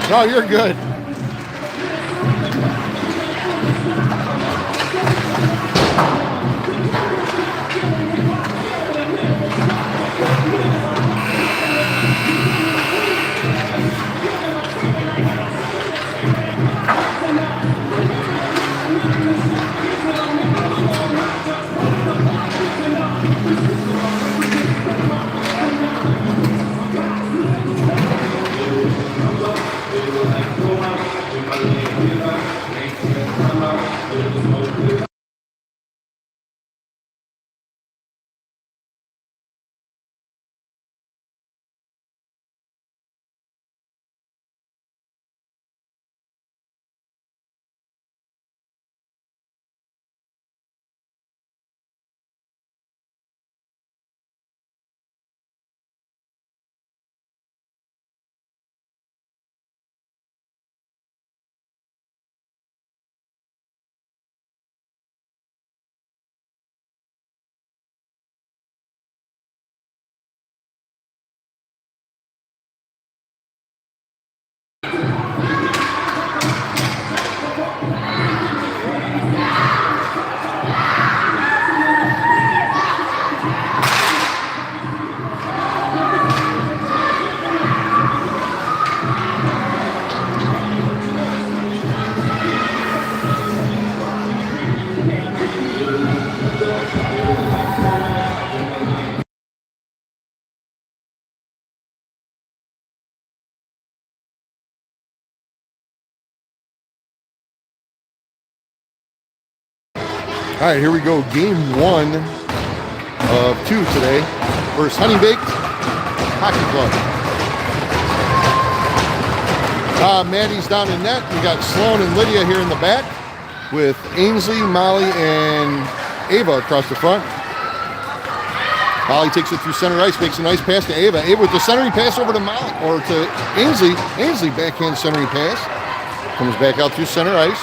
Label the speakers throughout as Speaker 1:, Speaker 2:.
Speaker 1: No, you're good. All right, here we go. Game 1 of 2 today versus Honey Baked Hockey Club. Maddie's down in net. We got Sloan and Lydia here in the back with Ainsley, Molly, and Ava across the front. Molly takes it through center ice, makes a nice pass to Ava. Ava with the centering pass over to Molly, or to Ainsley. Ainsley backhand centering pass. Comes back out through center ice.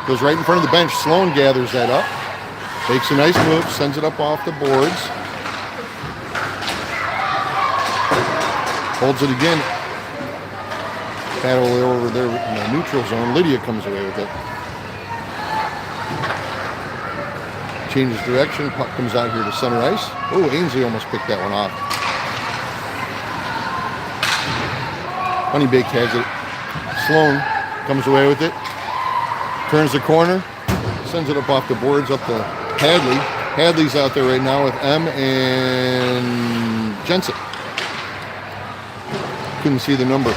Speaker 1: Goes right in front of the bench. Sloan gathers that up. Makes a nice move, sends it up off the boards. Holds it again. Battle over there in the neutral zone. Lydia comes away with it. Changes direction. Puck comes out here to center ice. Oh, Ainsley almost picked that one off. Honey Baked has it. Sloan comes away with it. Turns the corner. Sends it up off the boards up to Hadley. Hadley's out there right now with M and Jensen. Couldn't see the number.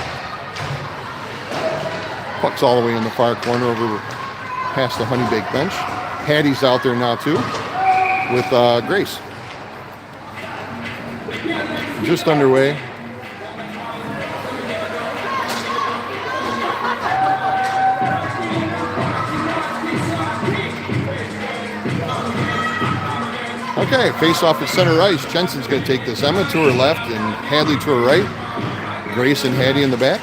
Speaker 1: Puck's all the way in the far corner over past the Honey Baked bench. Hattie's out there now too with Grace. Just underway. Okay, face off at center ice. Jensen's going to take this. Emma to her left and Hadley to her right. Grace and Hattie in the back.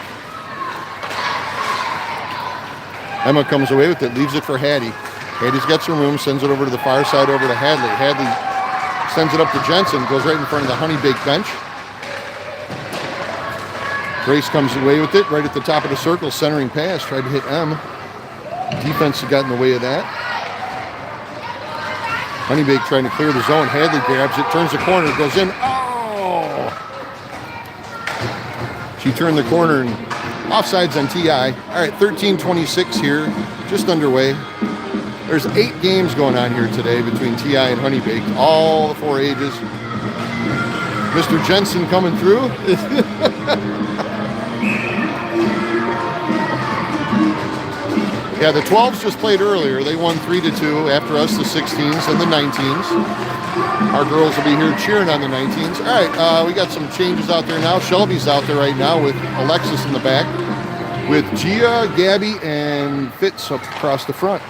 Speaker 1: Emma comes away with it, leaves it for Hattie. Hattie's got some room, sends it over to the far side over to Hadley. Hadley sends it up to Jensen, goes right in front of the Honey Baked bench. Grace comes away with it, right at the top of the circle, centering pass, tried to hit M. Defense got in the way of that. Honey Baked trying to clear the zone. Hadley grabs it, turns the corner, goes in. Oh! She turned the corner and offsides on TI. All right, 13:26 here, just underway. There's 8 games going on here today between TI and Honey Baked, all the 4 ages. Mr. Jensen coming through. Yeah, the 12s just played earlier. They won 3-2 after us, the 16s and the 19s. Our girls will be here cheering on the 19s. All right, we got some changes out there now. Shelby's out there right now with Alexis in the back, with Gia, Gabby, and Fitz up across the front.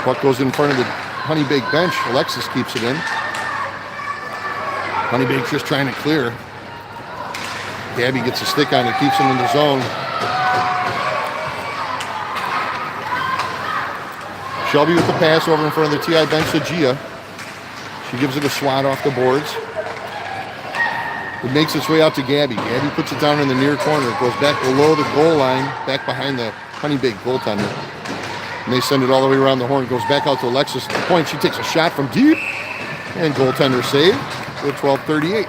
Speaker 1: Puck goes in front of the Honey Baked bench. Alexis keeps it in. Honey Baked's just trying to clear. Gabby gets a stick on it, keeps him in the zone. Shelby with the pass over in front of the TI bench to Gia. She gives it a swat off the boards. It makes its way out to Gabby. Gabby puts it down in the near corner. It goes back below the goal line, back behind the Honey Baked goaltender. And they send it all the way around the horn. It goes back out to Alexis at the point. She takes a shot from deep. And goaltender saved with 12:38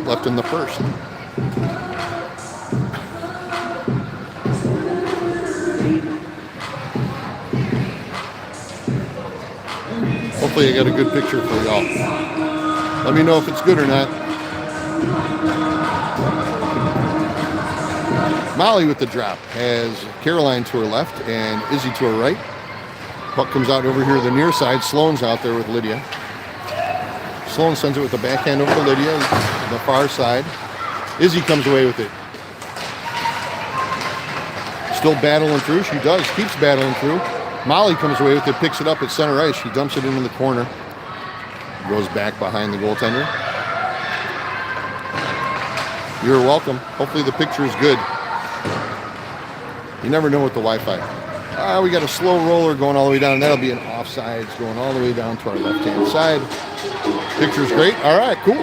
Speaker 1: left in the first. Hopefully I got a good picture for y'all. Let me know if it's good or not. Molly with the drop has Caroline to her left and Izzy to her right. Puck comes out over here to the near side. Sloan's out there with Lydia. Sloan sends it with the backhand over to Lydia on the far side. Izzy comes away with it. Still battling through. She keeps battling through. Molly comes away with it, picks it up at center ice. She dumps it into the corner. Goes back behind the goaltender. You're welcome. Hopefully the picture is good. You never know with the Wi-Fi. We got a slow roller going all the way down. That'll be an offsides going all the way down to our left-hand side. Picture's great. All right, cool.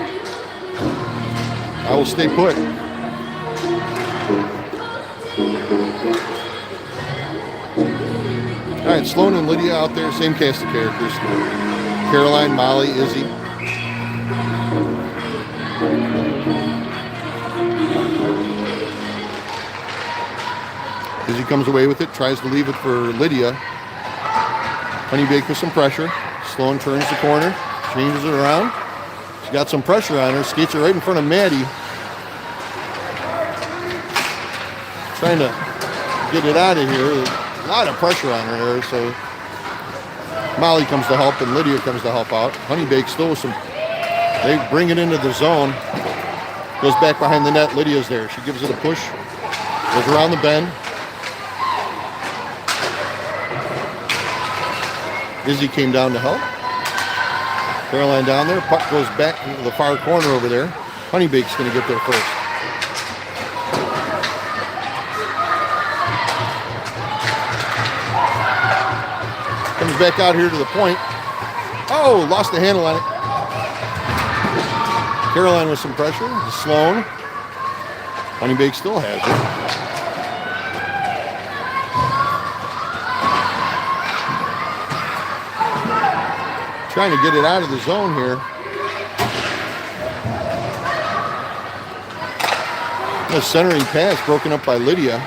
Speaker 1: I will stay put. All right, Sloan and Lydia out there, same cast of characters. Caroline, Molly, Izzy. Izzy comes away with it, tries to leave it for Lydia. Honey Baked with some pressure. Sloan turns the corner, changes it around. She's got some pressure on her, skates it right in front of Maddie. Trying to get it out of here. A lot of pressure on her there, so Molly comes to help and Lydia comes to help out. Honey Baked still with some, they bring it into the zone. Goes back behind the net, Lydia's there. She gives it a push, goes around the bend. Izzy came down to help. Caroline down there. Puck goes back into the far corner over there. Honey Baked's going to get there first. Comes back out here to the point. Oh, lost the handle on it. Caroline with some pressure. Sloan. Honey Baked still has it. Trying to get it out of the zone here. A centering pass broken up by Lydia.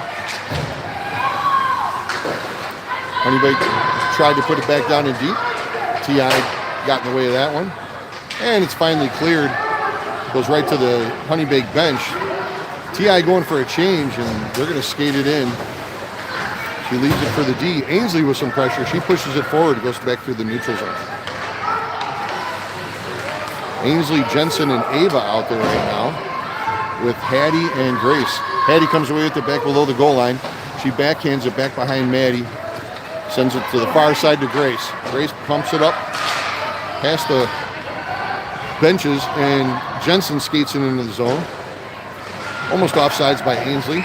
Speaker 1: Honey Baked tried to put it back down in deep. T.I. got in the way of that one. And it's finally cleared. Goes right to the Honey Baked bench. T.I. going for a change, and they're going to skate it in. She leaves it for the D. Ainsley with some pressure. She pushes it forward. It goes back through the neutral zone. Ainsley, Jensen, and Ava out there right now with Hattie and Grace. Hattie comes away with it back below the goal line. She backhands it back behind Maddie. Sends it to the far side to Grace. Grace pumps it up past the benches, and Jensen skates it into the zone. Almost offsides by Ainsley.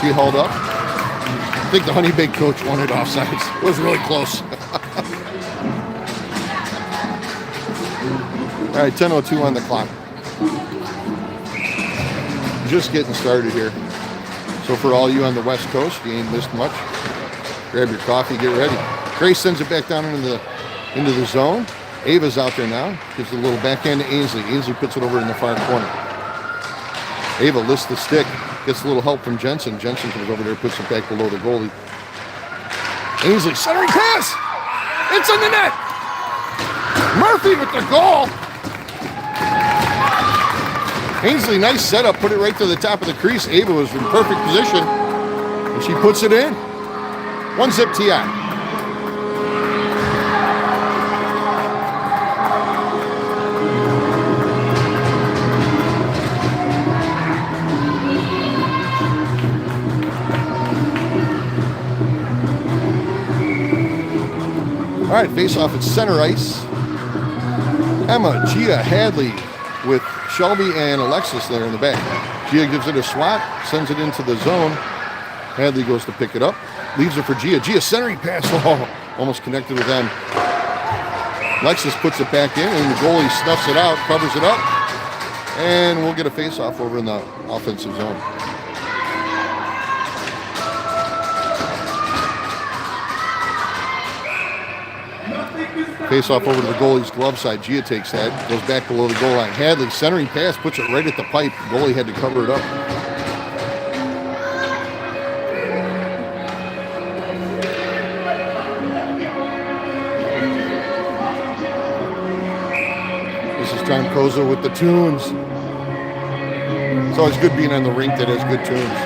Speaker 1: She held up. I think the Honey Baked coach wanted offsides. It was really close. All right, 10:02 on the clock. Just getting started here. So for all you on the West Coast, you ain't missed much. Grab your coffee, get ready. Grace sends it back down into the zone. Ava's out there now. Gives a little backhand to Ainsley. Ainsley puts it over in the far corner. Ava lifts the stick. Gets a little help from Jensen. Jensen comes over there, puts it back below the goalie. Ainsley, centering pass! It's in the net! Murphy with the goal! Ainsley, nice setup, put it right to the top of the crease. Ava was in perfect position, and she puts it in. 1-zip T.I. All right, face off at center ice. Emma, Gia, Hadley with Shelby and Alexis there in the back. Gia gives it a swat, sends it into the zone. Hadley goes to pick it up, leaves it for Gia. Gia centering pass, almost connected with them. Alexis puts it back in, and the goalie snuffs it out, covers it up. And we'll get a face-off over in the offensive zone. Face-off over to the goalie's glove side. Gia takes that, goes back below the goal line. Hadley centering pass, puts it right at the pipe. The goalie had to cover it up. This is John Koza with the tunes. It's always good being on the rink that has good tunes.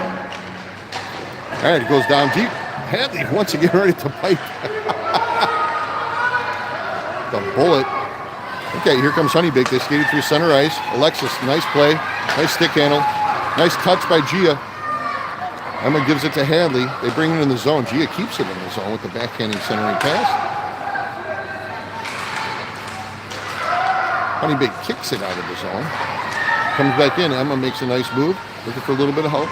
Speaker 1: All right, it goes down deep. Hadley once again right at the pipe. The bullet. Okay, here comes Honeybake. They skated through center ice. Alexis, nice play. Nice stick handle. Nice touch by Gia. Emma gives it to Hadley. They bring it in the zone. Gia keeps it in the zone with the backhanding centering pass. Honeybake kicks it out of the zone. Comes back in. Emma makes a nice move. Looking for a little bit of help.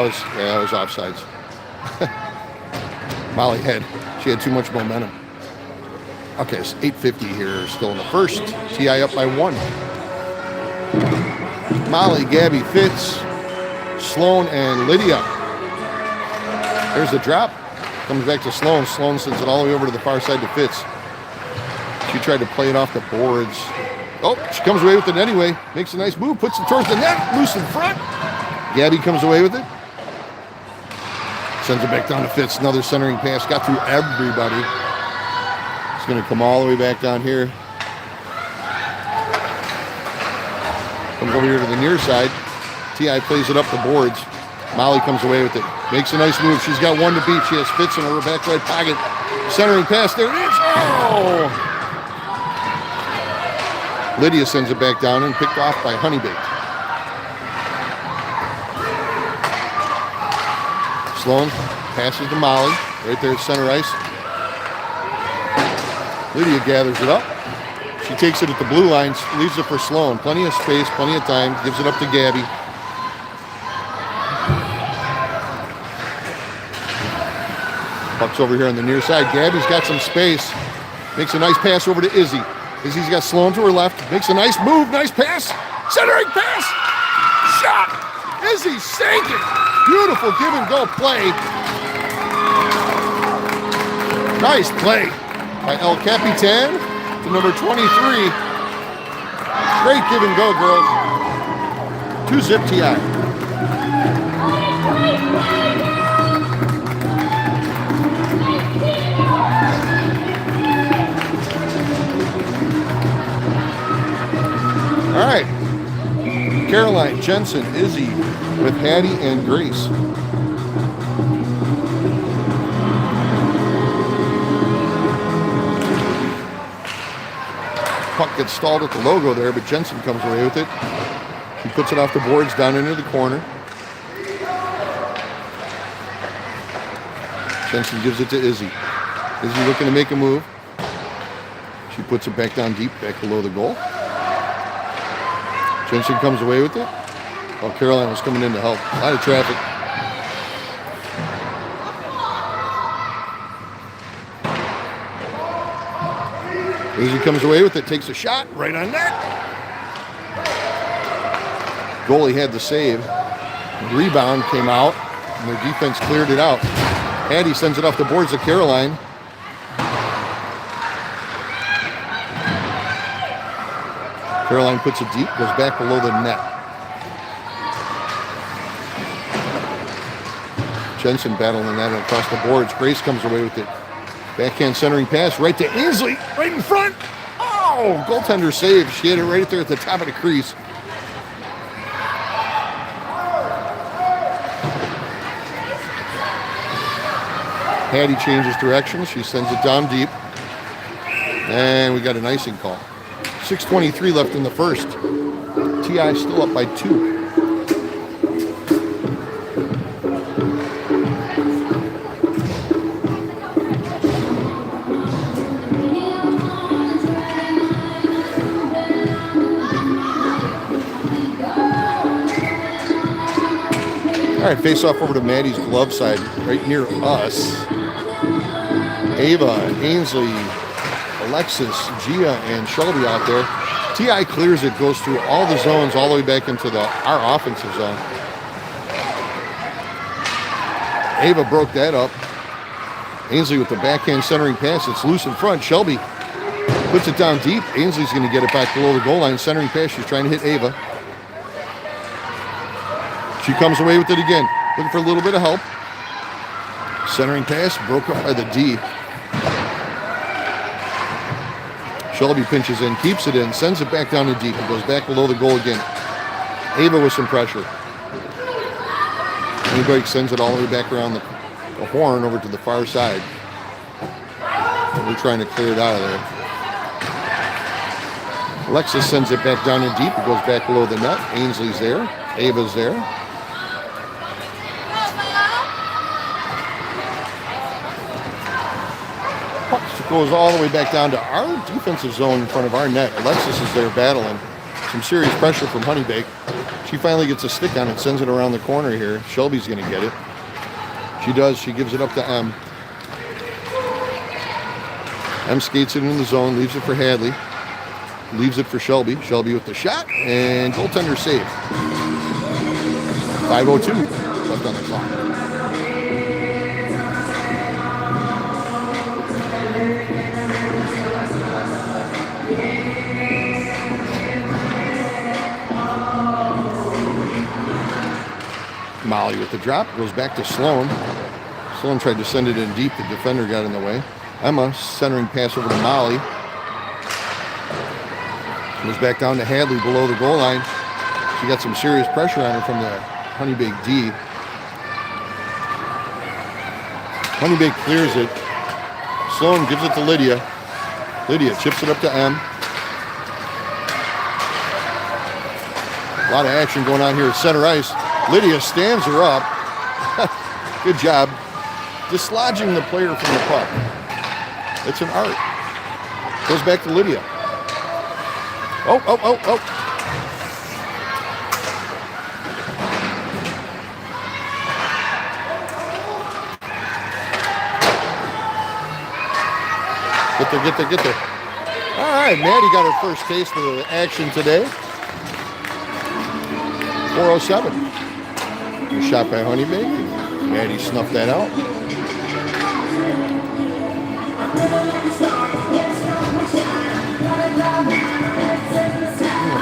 Speaker 1: that was offsides. Molly she had too much momentum. Okay, it's 8:50 here, still in the first. TI up by 1. Molly, Gabby, Fitz, Sloan, and Lydia. There's the drop. Comes back to Sloan. Sloan sends it all the way over to the far side to Fitz. She tried to play it off the boards. Oh, she comes away with it anyway. Makes a nice move, puts it towards the net, loose in front. Gabby comes away with it. Sends it back down to Fitz. Another centering pass. Got through everybody. It's going to come all the way back down here. Comes over here to the near side. TI plays it up the boards. Molly comes away with it. Makes a nice move. She's got one to beat. She has Fitz in her back right pocket. Centering pass. There it is. Oh! Lydia sends it back down and picked off by Honeybake. Sloan passes to Molly, right there at center ice. Lydia gathers it up. She takes it at the blue line, leaves it for Sloan. Plenty of space, plenty of time, gives it up to Gabby. Puck's over here on the near side. Gabby's got some space. Makes a nice pass over to Izzy. Izzy's got Sloan to her left. Makes a nice move, nice pass. Centering pass. Shot. Izzy sank it. Beautiful give and go play. Nice play by El Capitan to number 23. Great give and go, girls. 2-zip TI. All right. Caroline, Jensen, Izzy with Hattie and Grace. Puck gets stalled at the logo there, but Jensen comes away with it. She puts it off the boards down into the corner. Jensen gives it to Izzy. Izzy looking to make a move. She puts it back down deep, back below the goal. Jensen comes away with it. Oh, Caroline was coming in to help. A lot of traffic. Izzy comes away with it, takes a shot, right on net. Goalie had the save. Rebound came out, and their defense cleared it out. Hattie sends it off the boards to Caroline. Caroline puts it deep, goes back below the net. Jensen battling that across the boards. Grace comes away with it. Backhand centering pass right to Ainsley, right in front. Oh, goaltender save. She had it right there at the top of the crease. Hattie changes direction. She sends it down deep. And we got an icing call. 6:23 left in the first. TI still up by 2. All right, face off over to Maddie's glove side, right near us. Ava, Ainsley, Alexis, Gia, and Shelby out there. T.I. clears it, goes through all the zones, all the way back into our offensive zone. Ava broke that up. Ainsley with the backhand centering pass. It's loose in front. Shelby puts it down deep. Ainsley's going to get it back below the goal line. Centering pass. She's trying to hit Ava. She comes away with it again. Looking for a little bit of help. Centering pass broke up by the D. Shelby pinches in, keeps it in, sends it back down to deep. It goes back below the goal again. Ava with some pressure. Anybody sends it all the way back around the horn over to the far side. And we're trying to clear it out of there. Alexis sends it back down in deep. It goes back below the net. Ainsley's there. Ava's there. Goes all the way back down to our defensive zone in front of our net. Alexis is there battling. Some serious pressure from Honeybake. She finally gets a stick on it, sends it around the corner here. Shelby's going to get it. She does. She gives it up to M. M skates it in the zone, leaves it for Hadley. Leaves it for Shelby. Shelby with the shot, and goaltender save. 5:02 left on the clock. Molly with the drop, goes back to Sloan. Sloan tried to send it in deep, the defender got in the way. Emma centering pass over to Molly. Goes back down to Hadley below the goal line. She got some serious pressure on her from the Honeybake D. Honeybake clears it. Sloan gives it to Lydia. Lydia chips it up to M. A lot of action going on here at center ice. Lydia stands her up. Good job. Dislodging the player from the puck. It's an art. Goes back to Lydia. Oh. Get there. All right, Maddie got her first taste of the action today. 4:07. Shot by Honeybake. Maddie snuffed that out.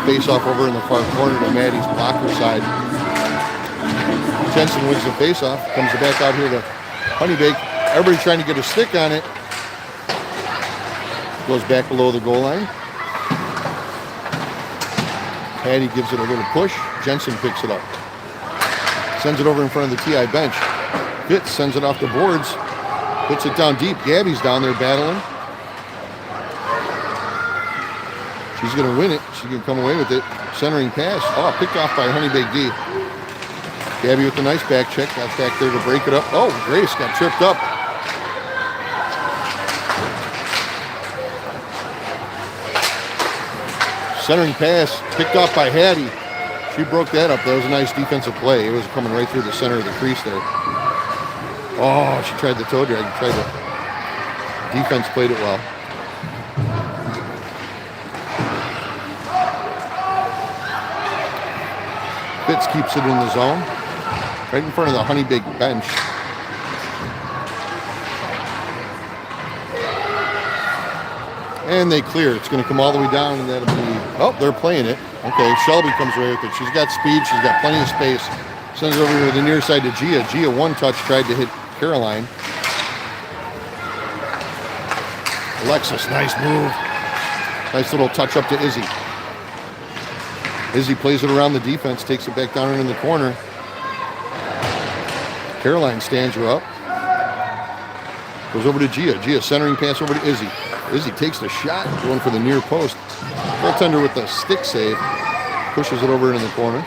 Speaker 1: Face off over in the far corner to Maddie's blocker side. Jensen wins the face off. Comes back out here to Honeybake. Everybody trying to get a stick on it. Goes back below the goal line. Hattie gives it a little push. Jensen picks it up. Sends it over in front of the TI bench. Fitz sends it off the boards. Puts it down deep. Gabby's down there battling. She's going to win it. She's going to come away with it. Centering pass. Oh, picked off by Honeybake D. Gabby with a nice back check. Got back there to break it up. Oh, Grace got tripped up. Centering pass. Picked off by Hattie. She broke that up. That was a nice defensive play. It was coming right through the center of the crease there. Oh, she tried the toe drag. Defense played it well. Fitz keeps it in the zone. Right in front of the Honeybake bench. And they clear. It's going to come all the way down, and that'll be... Oh, they're playing it. Okay, Shelby comes away with it. She's got speed. She's got plenty of space. Sends it over to the near side to Gia. Gia, one touch, tried to hit Caroline. Alexis, nice move. Nice little touch up to Izzy. Izzy plays it around the defense, takes it back down in the corner. Caroline stands her up. Goes over to Gia. Gia centering pass over to Izzy. Izzy takes the shot, going for the near post. Goaltender with the stick save. Pushes it over into the corner.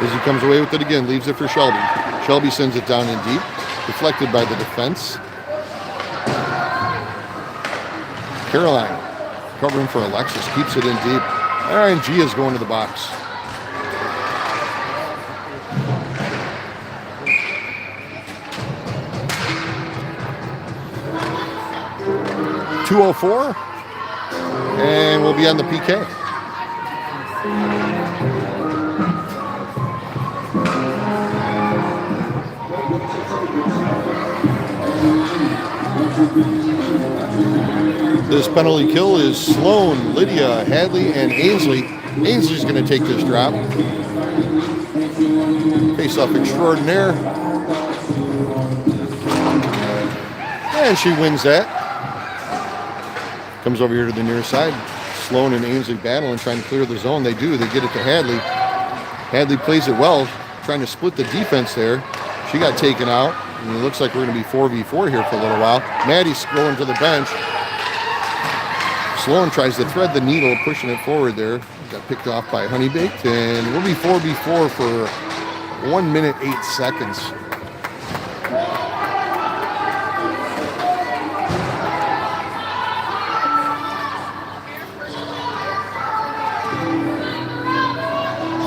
Speaker 1: Izzy comes away with it again, leaves it for Shelby. Shelby sends it down in deep. Deflected by the defense. Caroline covering for Alexis, keeps it in deep. All right, Gia's going to the box. 2:04, and we'll be on the PK. This penalty kill is Sloan, Lydia, Hadley, and Ainsley. Ainsley's going to take this drop. Face-off extraordinaire. And she wins that. Comes over here to the near side. Sloan and Ainsley battling, trying to clear the zone. They do. They get it to Hadley. Hadley plays it well, trying to split the defense there. She got taken out. And it looks like we're going to be 4v4 here for a little while. Maddie's going to the bench. Sloan tries to thread the needle, pushing it forward there. Got picked off by Honeybaked, and we'll be 4v4 for 1 minute, 8 seconds.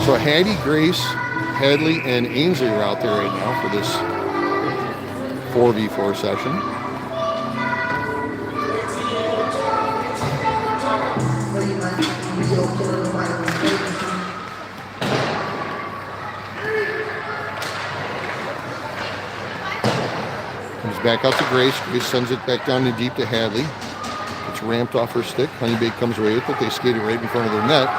Speaker 1: So Hattie, Grace, Hadley, and Ainsley are out there right now for this 4v4 session. Comes back out to Grace. Grace sends it back down to deep to Hadley. It's ramped off her stick. Honeybake comes away with it. They skate it right in front of their net.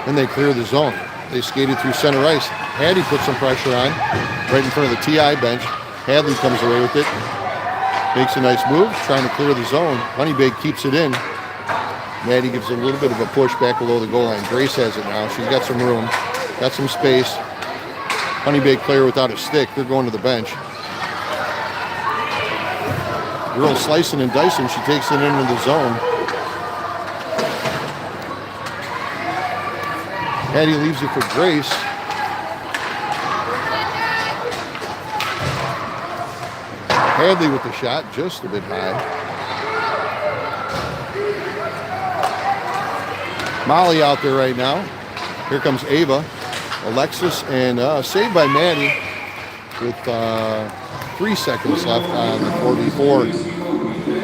Speaker 1: And they clear the zone. They skated through center ice. Hattie puts some pressure on right in front of the TI bench. Hadley comes away with it. Makes a nice move, trying to clear the zone. Honeybake keeps it in. Maddie gives a little bit of a push back below the goal line. Grace has it now. She's got some room, got some space. Honeybake player without a stick. They're going to the bench. Girl slicing and dicing. She takes it into the zone. Hattie leaves it for Grace. Hadley with the shot, just a bit high. Molly out there right now. Here comes Ava, Alexis, and saved by Maddie with 3 seconds left on the 4v4.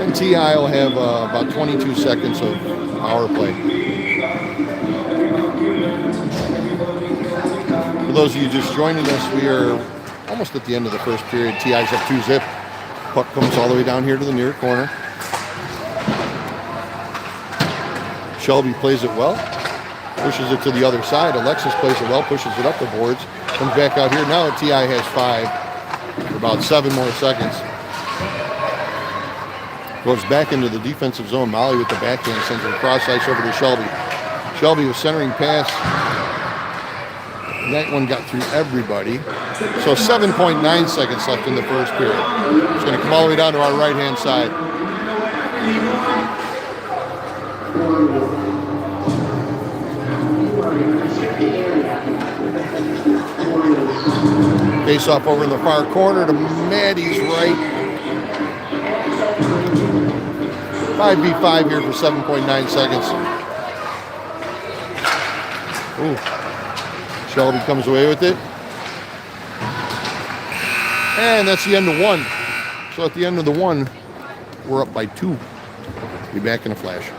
Speaker 1: And TI will have about 22 seconds of power play. For those of you just joining us, we are almost at the end of the first period. TI's up 2-0. Puck comes all the way down here to the near corner. Shelby plays it well, pushes it to the other side. Alexis plays it well, pushes it up the boards, comes back out here. Now TI has 5 for about 7 more seconds. Goes back into the defensive zone. Molly with the backhand sends it across ice over to Shelby. Shelby was centering pass. And that one got through everybody. So 7.9 seconds left in the first period. It's going to come all the way down to our right-hand side. Face off over in the far corner to Maddie's right. 5v5 here for 7.9 seconds. Ooh. Shelby comes away with it. And that's the end of 1. So at the end of the 1, we're up by 2. Be back in a flash.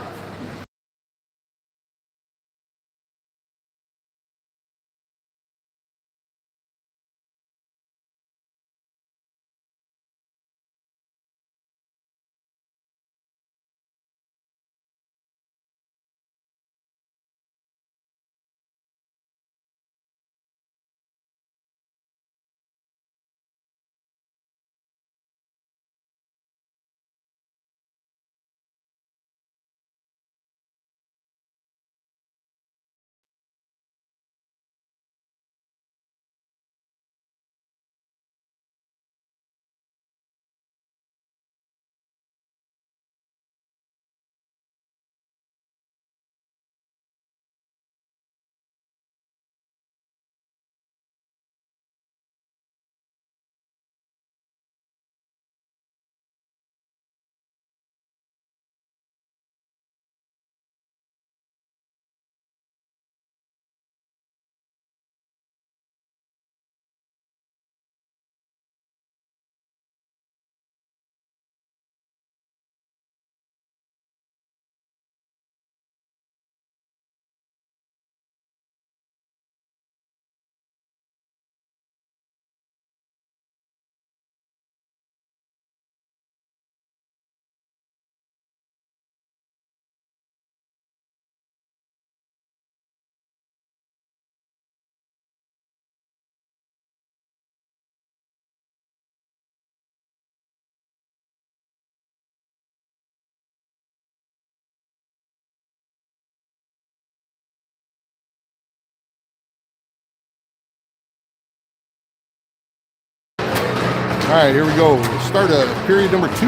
Speaker 1: All right, here we go. We'll start period number 2,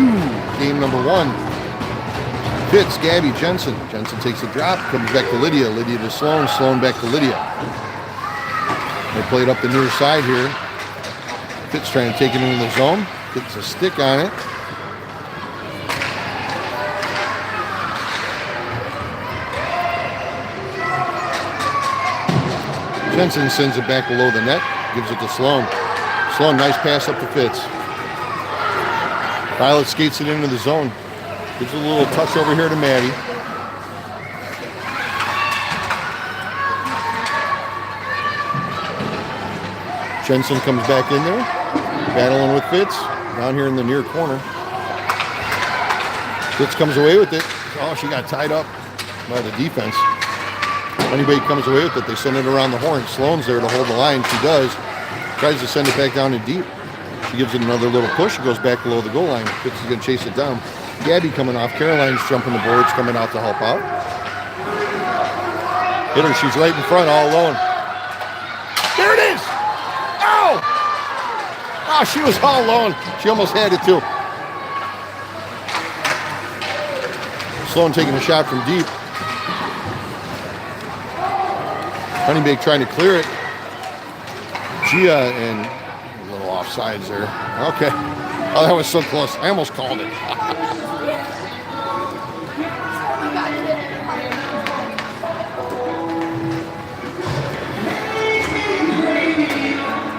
Speaker 1: game number 1. Fitz, Gabby, Jensen. Jensen takes a drop, comes back to Lydia. Lydia to Sloan, Sloan back to Lydia. They play it up the near side here. Fitz trying to take it into the zone. Gets a stick on it. Jensen sends it back below the net. Gives it to Sloan. Sloan, nice pass up to Fitz. Violet skates it into the zone. Gives a little touch over here to Maddie. Jensen comes back in there, battling with Fitz, down here in the near corner. Fitz comes away with it. Oh, she got tied up by the defense. Anybody comes away with it, they send it around the horn. Sloan's there to hold the line. She does. Tries to send it back down in deep. She gives it another little push. It goes back below the goal line. Fitz is going to chase it down. Gabby coming off. Caroline's jumping the boards, coming out to help out. Hit her. She's right in front, all alone. There it is! Oh! Oh, she was all alone. She almost had it, too. Sloan taking a shot from deep. Honeybake trying to clear it. Gia and a little offsides there. Okay. Oh, that was so close. I almost called it.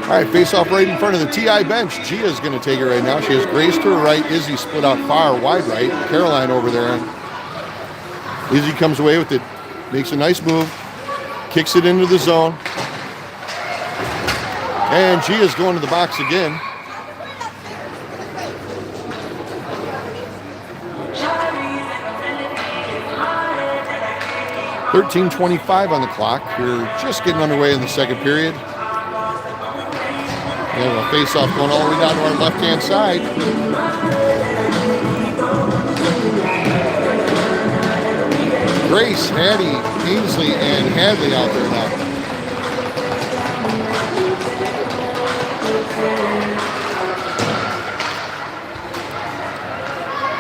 Speaker 1: All right, face off right in front of the TI bench. Gia's going to take it right now. She has Grace to her right. Izzy split out far, wide right. Caroline over there. Izzy comes away with it. Makes a nice move. Kicks it into the zone. And Gia's going to the box again. .13:25 on the clock. We're just getting underway in the second period. We have a face-off going all the way down to our left-hand side. Grace, Hattie, Ainsley, and Hadley out there now.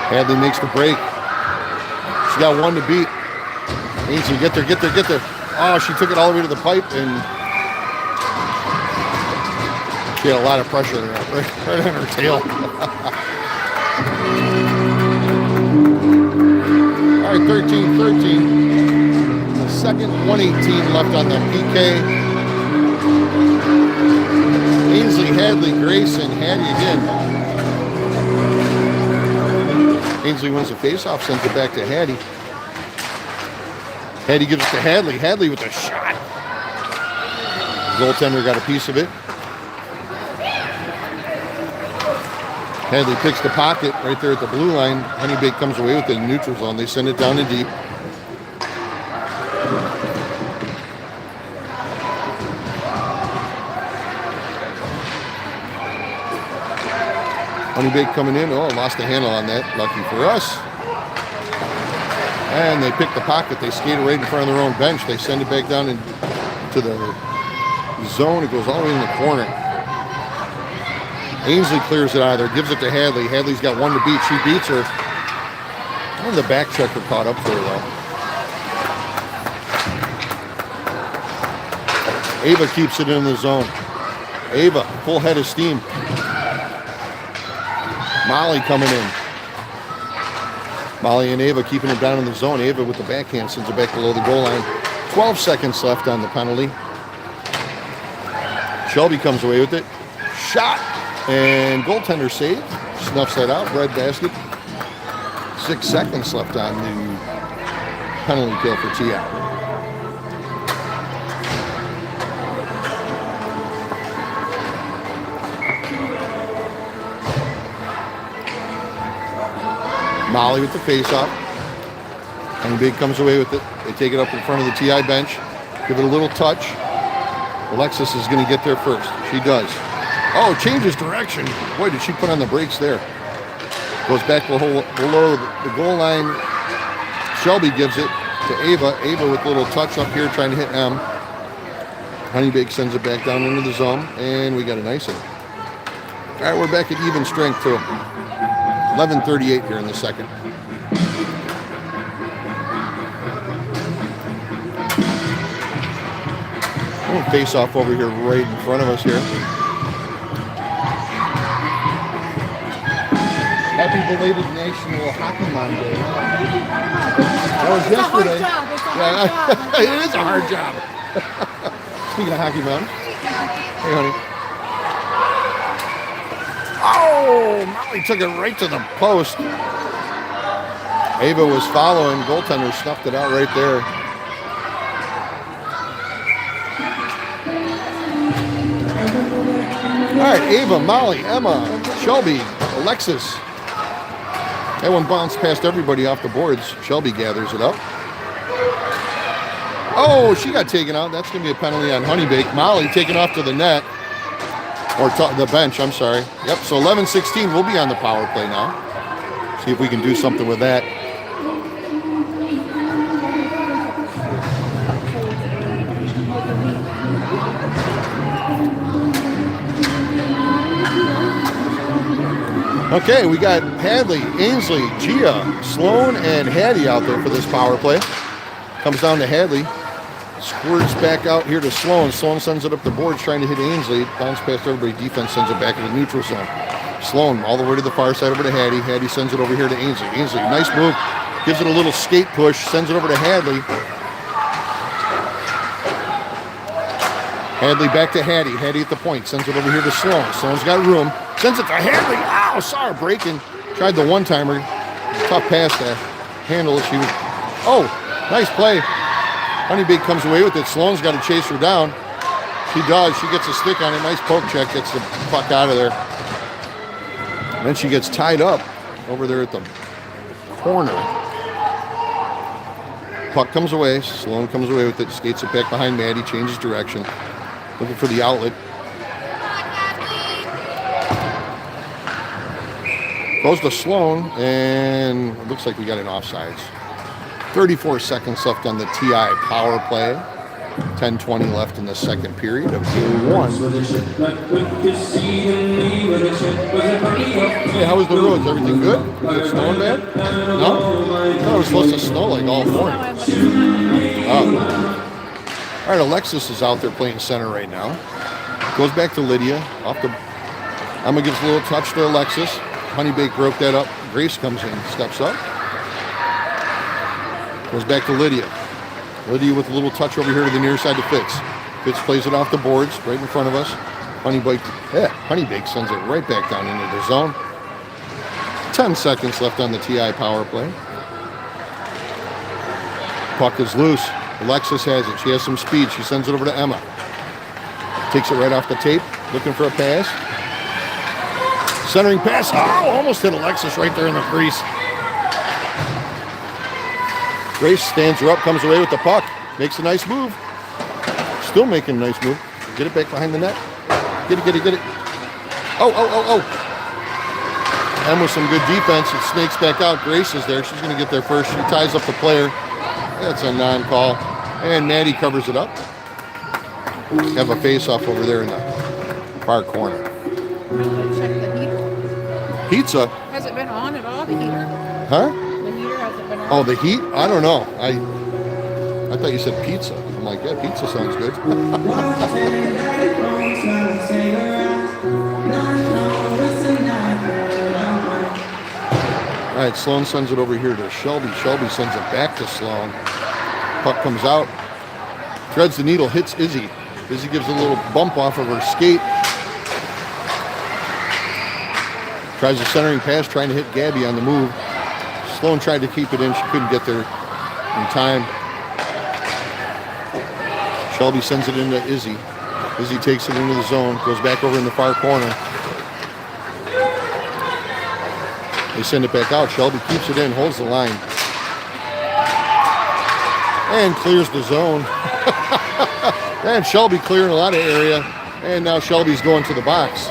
Speaker 1: Hadley makes the break. She got one to beat. Ainsley, get there, get there, get there. Oh, she took it all the way to the pipe, and she had a lot of pressure there, right on her tail. All right, 13-13. The second, 1:18 left on the PK. Ainsley, Hadley, Grace, and Hattie again. Ainsley wins the faceoff, sends it back to Hattie. Hattie gives it to Hadley. Hadley with a shot. Goaltender got a piece of it. Hadley picks the pocket right there at the blue line. Honeybake comes away with it in neutral zone. They send it down in deep. Honeybake coming in. Oh, lost the handle on that. Lucky for us. And they pick the pocket. They skate it right in front of their own bench. They send it back down into the zone. It goes all the way in the corner. Ainsley clears it out of there, gives it to Hadley. Hadley's got one to beat. She beats her. And the back checker caught up to her, though. Ava keeps it in the zone. Ava, full head of steam. Molly coming in. Molly and Ava keeping it down in the zone. Ava with the backhand sends it back below the goal line. 12 seconds left on the penalty. Shelby comes away with it. Shot. And goaltender save. Snuffs that out. Red basket. 6 seconds left on the penalty kill for TI. Molly with the face-off. And Big comes away with it. They take it up in front of the TI bench. Give it a little touch. Alexis is going to get there first. She does. Oh, changes direction. Boy, did she put on the brakes there. Goes back below the goal line. Shelby gives it to Ava. Ava with a little touch up here trying to hit M. Honeybake sends it back down into the zone. And we got an icing. All right, we're back at even strength too. 11:38 here in the second. Face off over here right in front of us here. Happy belated National Hockey Monday. That was yesterday. It is a hard job. Speaking of Hockey Mom. Hey, honey. Oh, Molly took it right to the post. Ava was following. Goaltender snuffed it out right there. All right, Ava, Molly, Emma, Shelby, Alexis. That one bounced past everybody off the boards. Shelby gathers it up. Oh, she got taken out. That's going to be a penalty on Honeybake. Molly taken off to the net. Or the bench, I'm sorry. Yep, so 11-16. We'll be on the power play now. See if we can do something with that. Okay, we got Hadley, Ainsley, Gia, Sloan, and Hattie out there for this power play. Comes down to Hadley. Squirts back out here to Sloan. Sloan sends it up the boards trying to hit Ainsley. Bounce past everybody. Defense sends it back into the neutral zone. Sloan all the way to the far side over to Hattie. Hattie sends it over here to Ainsley. Ainsley, nice move. Gives it a little skate push. Sends it over to Hadley. Hadley back to Hattie. Hattie at the point. Sends it over here to Sloan. Sloan's got room. Sends it to Hadley. Ow, saw her breaking. Tried the one-timer. Tough pass to handle it. She was, oh, nice play. Honeybake comes away with it. Sloan's got to chase her down. She does. She gets a stick on it. Nice poke check. Gets the puck out of there. And then she gets tied up over there at the corner. Puck comes away. Sloan comes away with it. Skates it back behind Maddie. Changes direction. Looking for the outlet. Goes to Sloan, and it looks like we got an offsides. 34 seconds left on the TI power play. 10:20 left in the second period of game one. Hey, how was the roads? Everything good? Was it snowing bad? No? I thought it was supposed to snow like all morning. Oh. All right, Alexis is out there playing center right now. Goes back to Lydia. Emma gives a little touch to Alexis. Honeybake broke that up. Grace comes in, steps up. Goes back to Lydia. Lydia with a little touch over here to the near side to Fitz. Fitz plays it off the boards right in front of us. Honeybake sends it right back down into the zone. 10 seconds left on the TI power play. Puck is loose. Alexis has it. She has some speed. She sends it over to Emma. Takes it right off the tape. Looking for a pass. Centering pass. Oh, almost hit Alexis right there in the crease. Grace stands her up, comes away with the puck. Makes a nice move. Still making a nice move. Get it back behind the net. Get it. Oh. And with some good defense, it snakes back out. Grace is there. She's going to get there first. She ties up the player. That's a non-call. And Maddie covers it up. Have a face-off over there in the far corner.
Speaker 2: Check the heater.
Speaker 1: Pizza?
Speaker 2: Has it been on at all, the heater?
Speaker 1: Huh?
Speaker 2: The heater hasn't been on?
Speaker 1: Oh, the heat? I don't know. I thought you said pizza. I'm like, yeah, pizza sounds good. All right, Sloan sends it over here to Shelby. Shelby sends it back to Sloan. Puck comes out. Threads the needle, hits Izzy. Izzy gives a little bump off of her skate. Tries a centering pass, trying to hit Gabby on the move. Sloan tried to keep it in. She couldn't get there in time. Shelby sends it into Izzy. Izzy takes it into the zone, goes back over in the far corner. They send it back out. Shelby keeps it in, holds the line. And clears the zone. And Shelby clearing a lot of area. And now Shelby's going to the box.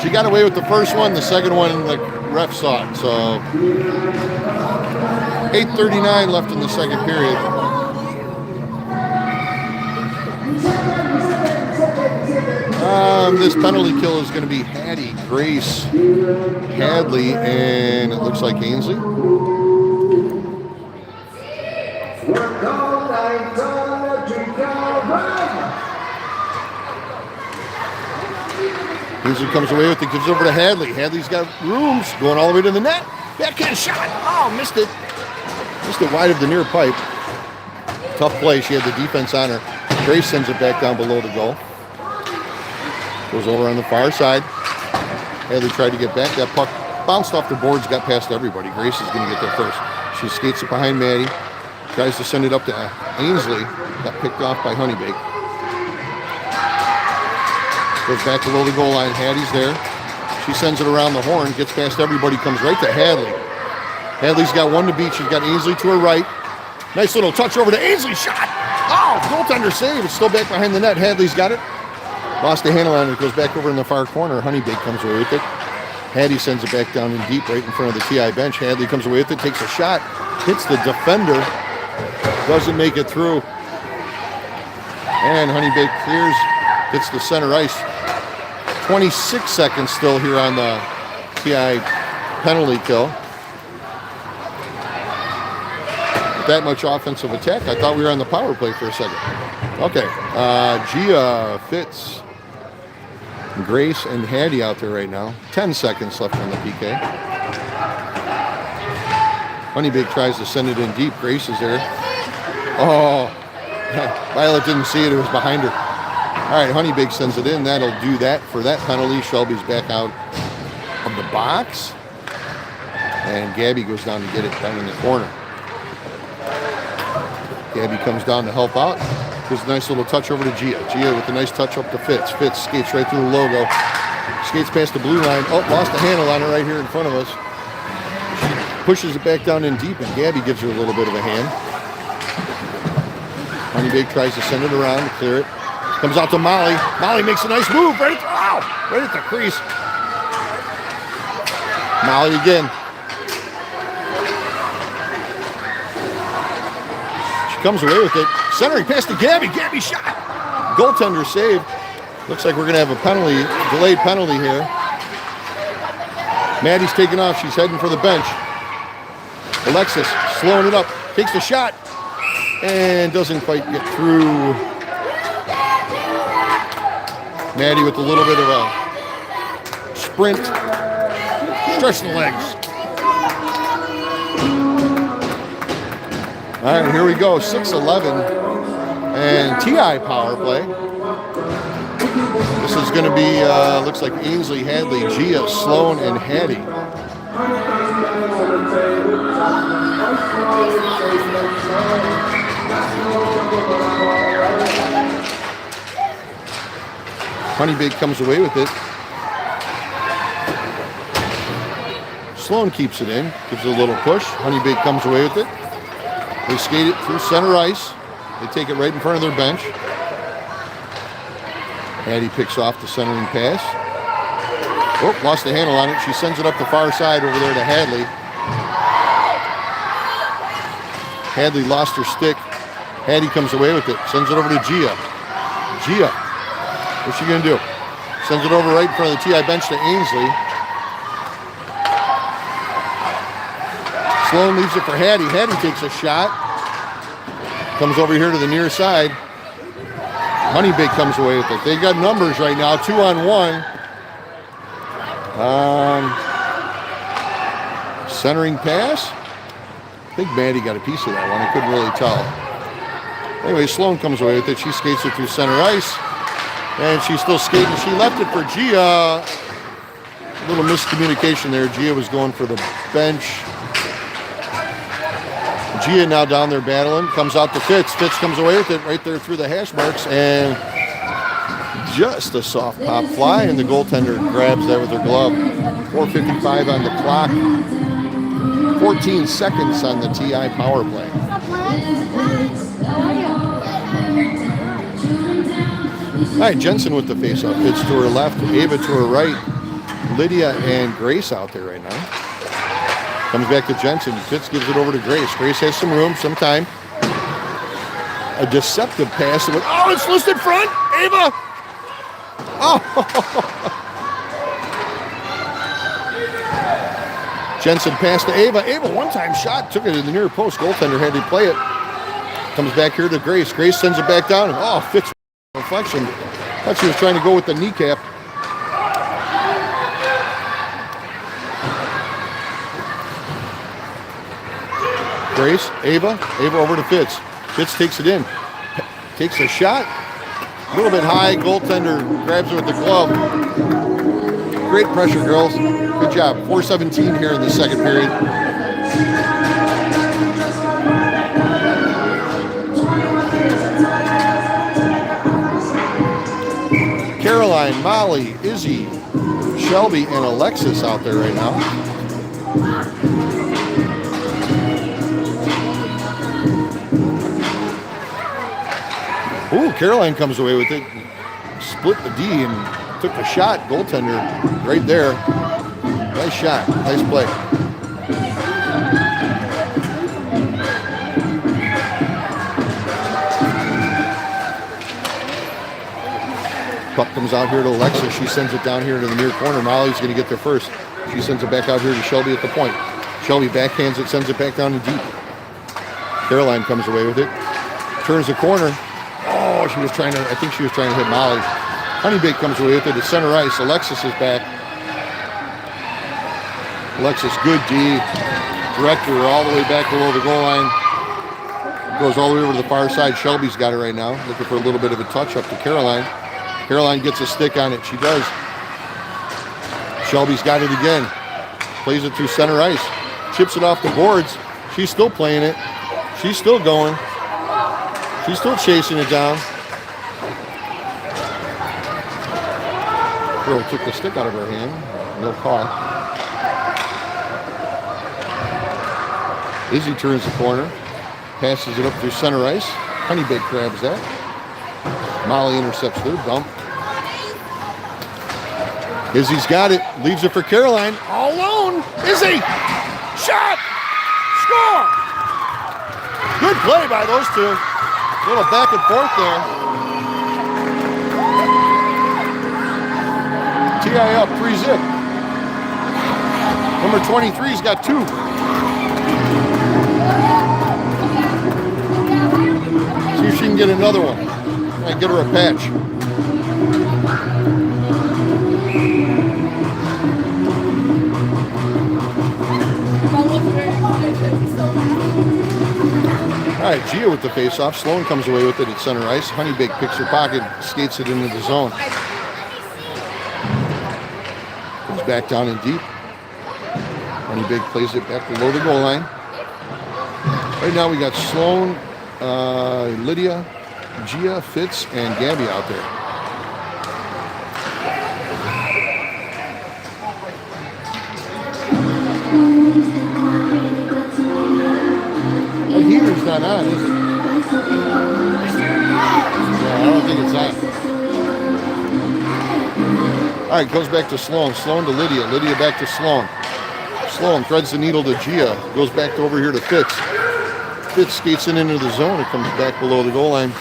Speaker 1: She got away with the first one. The second one, the ref saw it. So 8:39 left in the second period. This penalty kill is going to be Hattie, Grace, Hadley, and it looks like Ainsley. Ainsley comes away with it, gives it over to Hadley. Hadley's got rooms going all the way to the net. Backhand shot. Oh, missed it. Missed it wide of the near pipe. Tough play. She had the defense on her. Grace sends it back down below the goal. Goes over on the far side. Hadley tried to get back. That puck bounced off the boards, got past everybody. Grace is going to get there first. She skates it behind Maddie. Tries to send it up to Ainsley. Got picked off by Honeybake. Goes back below the goal line. Hattie's there. She sends it around the horn. Gets past everybody. Comes right to Hadley. Hadley's got one to beat. She's got Ainsley to her right. Nice little touch over to Ainsley. Shot. Oh, goaltender save. It's still back behind the net. Hadley's got it. Lost the handle on it. It goes back over in the far corner. Honeybake comes away with it. Hattie sends it back down in deep right in front of the TI bench. Hadley comes away with it. Takes a shot. Hits the defender. Doesn't make it through. And Honeybake clears. Gets the center ice. 26 seconds still here on the TI penalty kill. With that much offensive attack, I thought we were on the power play for a second. Okay, Gia, Fitz, Grace, and Hattie out there right now. 10 seconds left on the PK. Honeybake tries to send it in deep. Grace is there. Oh, Violet didn't see it. It was behind her. All right, Honeybake sends it in. That'll do that for that penalty. Shelby's back out of the box. And Gabby goes down to get it down in the corner. Gabby comes down to help out. Gives a nice little touch over to Gia. Gia with a nice touch up to Fitz. Fitz skates right through the logo. Skates past the blue line. Oh, lost the handle on it right here in front of us. She pushes it back down in deep, and Gabby gives her a little bit of a hand. Honeybake tries to send it around to clear it. Comes out to Molly. Molly makes a nice move right at the crease. Molly again. She comes away with it. Centering pass to Gabby. Gabby shot. Goaltender save. Looks like we're going to have a penalty, delayed penalty here. Maddie's taking off. She's heading for the bench. Alexis slowing it up. Takes the shot. And doesn't quite get through. Maddie with a little bit of a sprint. Stretch the legs. All right, here we go. 6-11. And TI power play. This is going to be, looks like Ainsley, Hadley, Gia, Sloan, and Hattie. Honeybake comes away with it. Sloan keeps it in, gives it a little push. Honeybake comes away with it. They skate it through center ice. They take it right in front of their bench. Hattie picks off the centering pass. Oh, lost the handle on it. She sends it up the far side over there to Hadley. Hadley lost her stick. Hattie comes away with it. Sends it over to Gia. Gia. What's she going to do? Sends it over right in front of the TI bench to Ainsley. Sloan leaves it for Hattie. Hattie takes a shot. Comes over here to the near side. Honeybake comes away with it. They've got numbers right now, 2-on-1. Centering pass. I think Maddie got a piece of that one. I couldn't really tell. Anyway, Sloan comes away with it. She skates it through center ice. And she's still skating. She left it for Gia. A little miscommunication there. Gia was going for the bench. Gia now down there battling. Comes out to Fitz. Fitz comes away with it right there through the hash marks. And just a soft pop fly. And the goaltender grabs that with her glove. 4:55 on the clock. 14 seconds on the TI power play. All right, Jensen with the faceoff. Fitz to her left, Ava to her right. Lydia and Grace out there right now. Comes back to Jensen. Fitz gives it over to Grace. Grace has some room, some time. A deceptive pass. Oh, it's listed front. Ava. Oh! Jensen passed to Ava. Ava, one-time shot, took it to the near post. Goaltender had to play it. Comes back here to Grace. Grace sends it back down. Oh, Fitz reflection. Thought she was trying to go with the kneecap. Grace, Ava over to Fitz. Fitz takes it in. Takes a shot. A little bit high. Goaltender grabs it with the glove. Great pressure, girls. Good job. 4:17 here in the second period. Caroline, Molly, Izzy, Shelby, and Alexis out there right now. Ooh, Caroline comes away with it. Split the D and took the shot. Goaltender right there. Nice shot. Nice play. Puck comes out here to Alexis. She sends it down here to the near corner. Molly's going to get there first. She sends it back out here to Shelby at the point. Shelby backhands it, sends it back down to deep. Caroline comes away with it. Turns the corner. Oh, I think she was trying to hit Molly. Honeybake comes away with it at center ice. Alexis is back. Alexis, good D. Director all the way back below the goal line. Goes all the way over to the far side. Shelby's got it right now. Looking for a little bit of a touch up to Caroline. Caroline gets a stick on it. She does. Shelby's got it again. Plays it through center ice. Chips it off the boards. She's still playing it. She's still going. She's still chasing it down. Girl took the stick out of her hand. No call. Izzy turns the corner. Passes it up through center ice. Honeybake grabs that. Molly intercepts their dump. Izzy's got it. Leaves it for Caroline. All alone. Izzy! Shot! Score! Good play by those two. A little back and forth there. TI up, 3-zip. Number 23's got 2. See if she can get another one. Might get her a patch. All right, Gia with the face-off. Sloan comes away with it at center ice. Honeybake picks her pocket, skates it into the zone. Comes back down in deep. Honeybake plays it back below the goal line. Right now we got Sloan, Lydia, Gia, Fitz, and Gabby out there. The heater's not on, is it? Yeah, I don't think it's on. All right, goes back to Sloan. Sloan to Lydia. Lydia back to Sloan. Sloan threads the needle to Gia. Goes back over here to Fitz. Fitz skates it into the zone. It comes back below the goal line.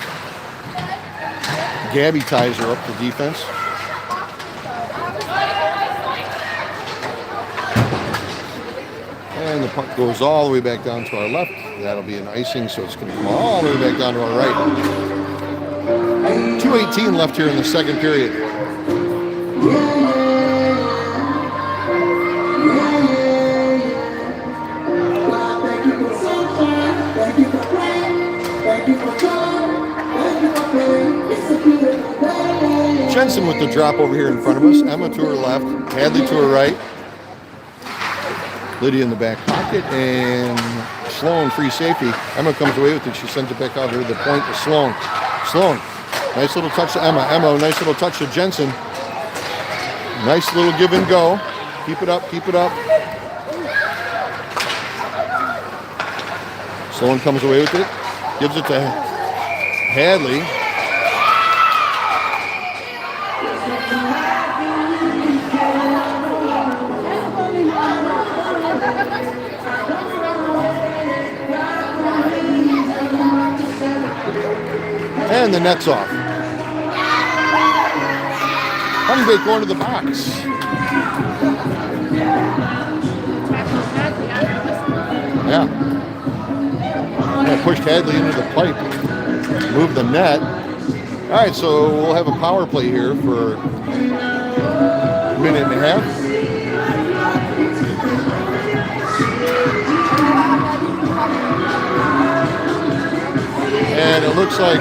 Speaker 1: Gabby ties her up to defense. And the puck goes all the way back down to our left. That'll be an icing, so it's going to come all the way back down to our right. 2:18 left here in the second period. Jensen with the drop over here in front of us. Emma to her left. Hadley to her right. Lydia in the back pocket. And Sloan, free safety. Emma comes away with it. She sends it back out here to the point to Sloan. Sloan, nice little touch to Emma. Emma, nice little touch to Jensen. Nice little give and go. Keep it up, keep it up. Sloan comes away with it. Gives it to Hadley. And the net's off. Honeybake going to the box. Yeah. Yeah, pushed Hadley into the pipe. Moved the net. All right, so we'll have a power play here for a minute and a half. And it looks like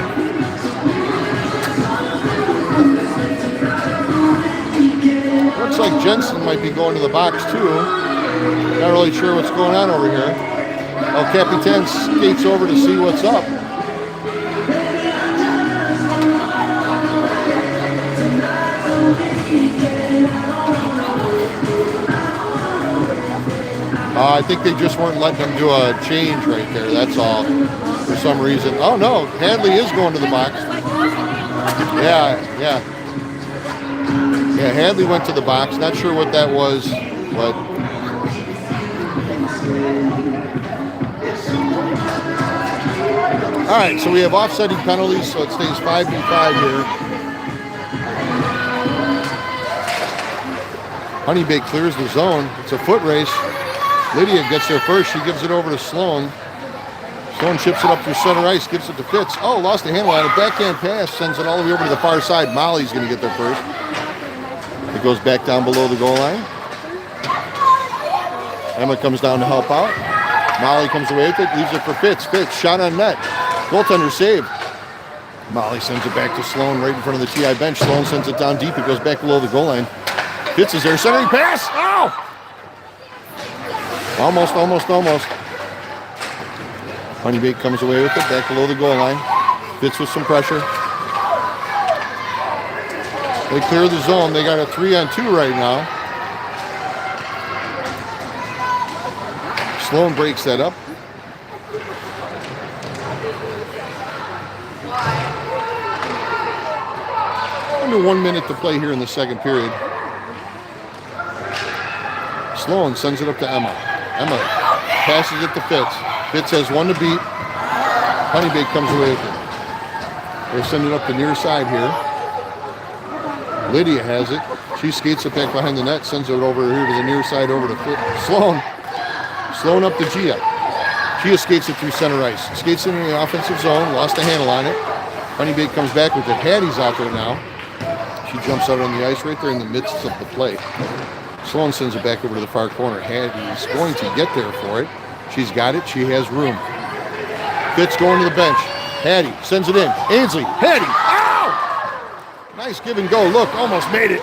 Speaker 1: Jensen might be going to the box too. Not really sure what's going on over here. El Capitan skates over to see what's up. I think they just weren't letting him do a change right there, that's all, for some reason. Oh no, Hadley is going to the box. Yeah. Yeah, Hadley went to the box. Not sure what that was, but... All right, so we have offsetting penalties, so it stays 5v5 here. Honeybake clears the zone. It's a foot race. Lydia gets there first. She gives it over to Sloan. Sloan chips it up through center ice, gives it to Fitz. Oh, lost the handle on it. Backhand pass, sends it all the way over to the far side. Molly's going to get there first. It goes back down below the goal line. Emma comes down to help out. Molly comes away with it, leaves it for Fitz. Fitz, shot on net. Goaltender saved. Molly sends it back to Sloan right in front of the TI bench. Sloan sends it down deep. It goes back below the goal line. Fitz is there. Centering pass. Oh! Almost. Honeybake comes away with it, back below the goal line. Fitz with some pressure. They clear the zone. They got a 3-on-2 right now. Sloan breaks that up. Under 1 minute to play here in the second period. Sloan sends it up to Emma. Emma passes it to Fitz. Fitz has one to beat. Honeybake comes away with it. They send it up the near side here. Lydia has it. She skates it back behind the net, sends it over here to the near side over to Sloan. Sloan up to Gia. Gia skates it through center ice. Skates into the offensive zone, lost the handle on it. Honeybake comes back with it. Hattie's out there now. She jumps out on the ice right there in the midst of the play. Sloan sends it back over to the far corner. Hattie's going to get there for it. She's got it. She has room. Fitz going to the bench. Hattie sends it in. Ainsley. Hattie. Ow! Nice give and go. Look, almost made it.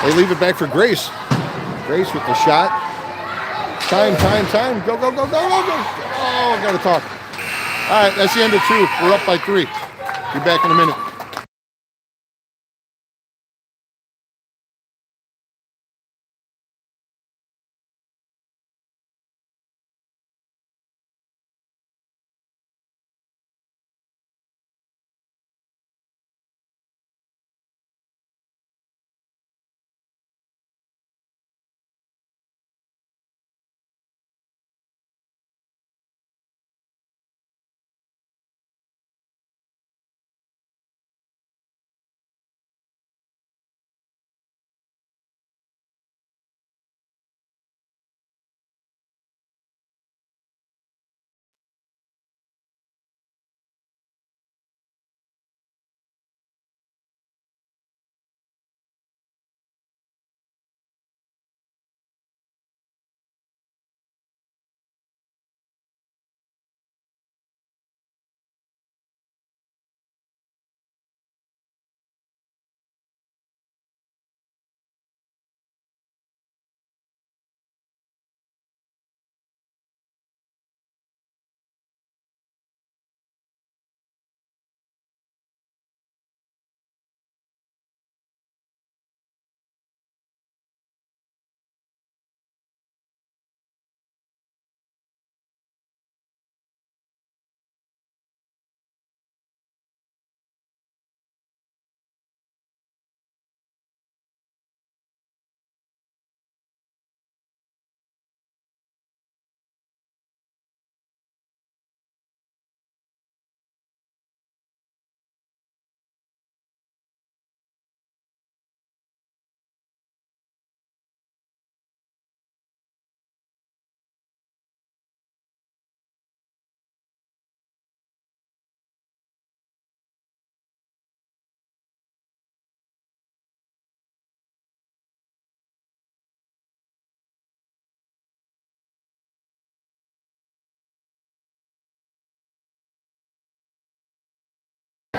Speaker 1: They leave it back for Grace. Grace with the shot. Time. Go. Oh, I got to talk. All right, that's the end of 2. We're up by 3. Be back in a minute.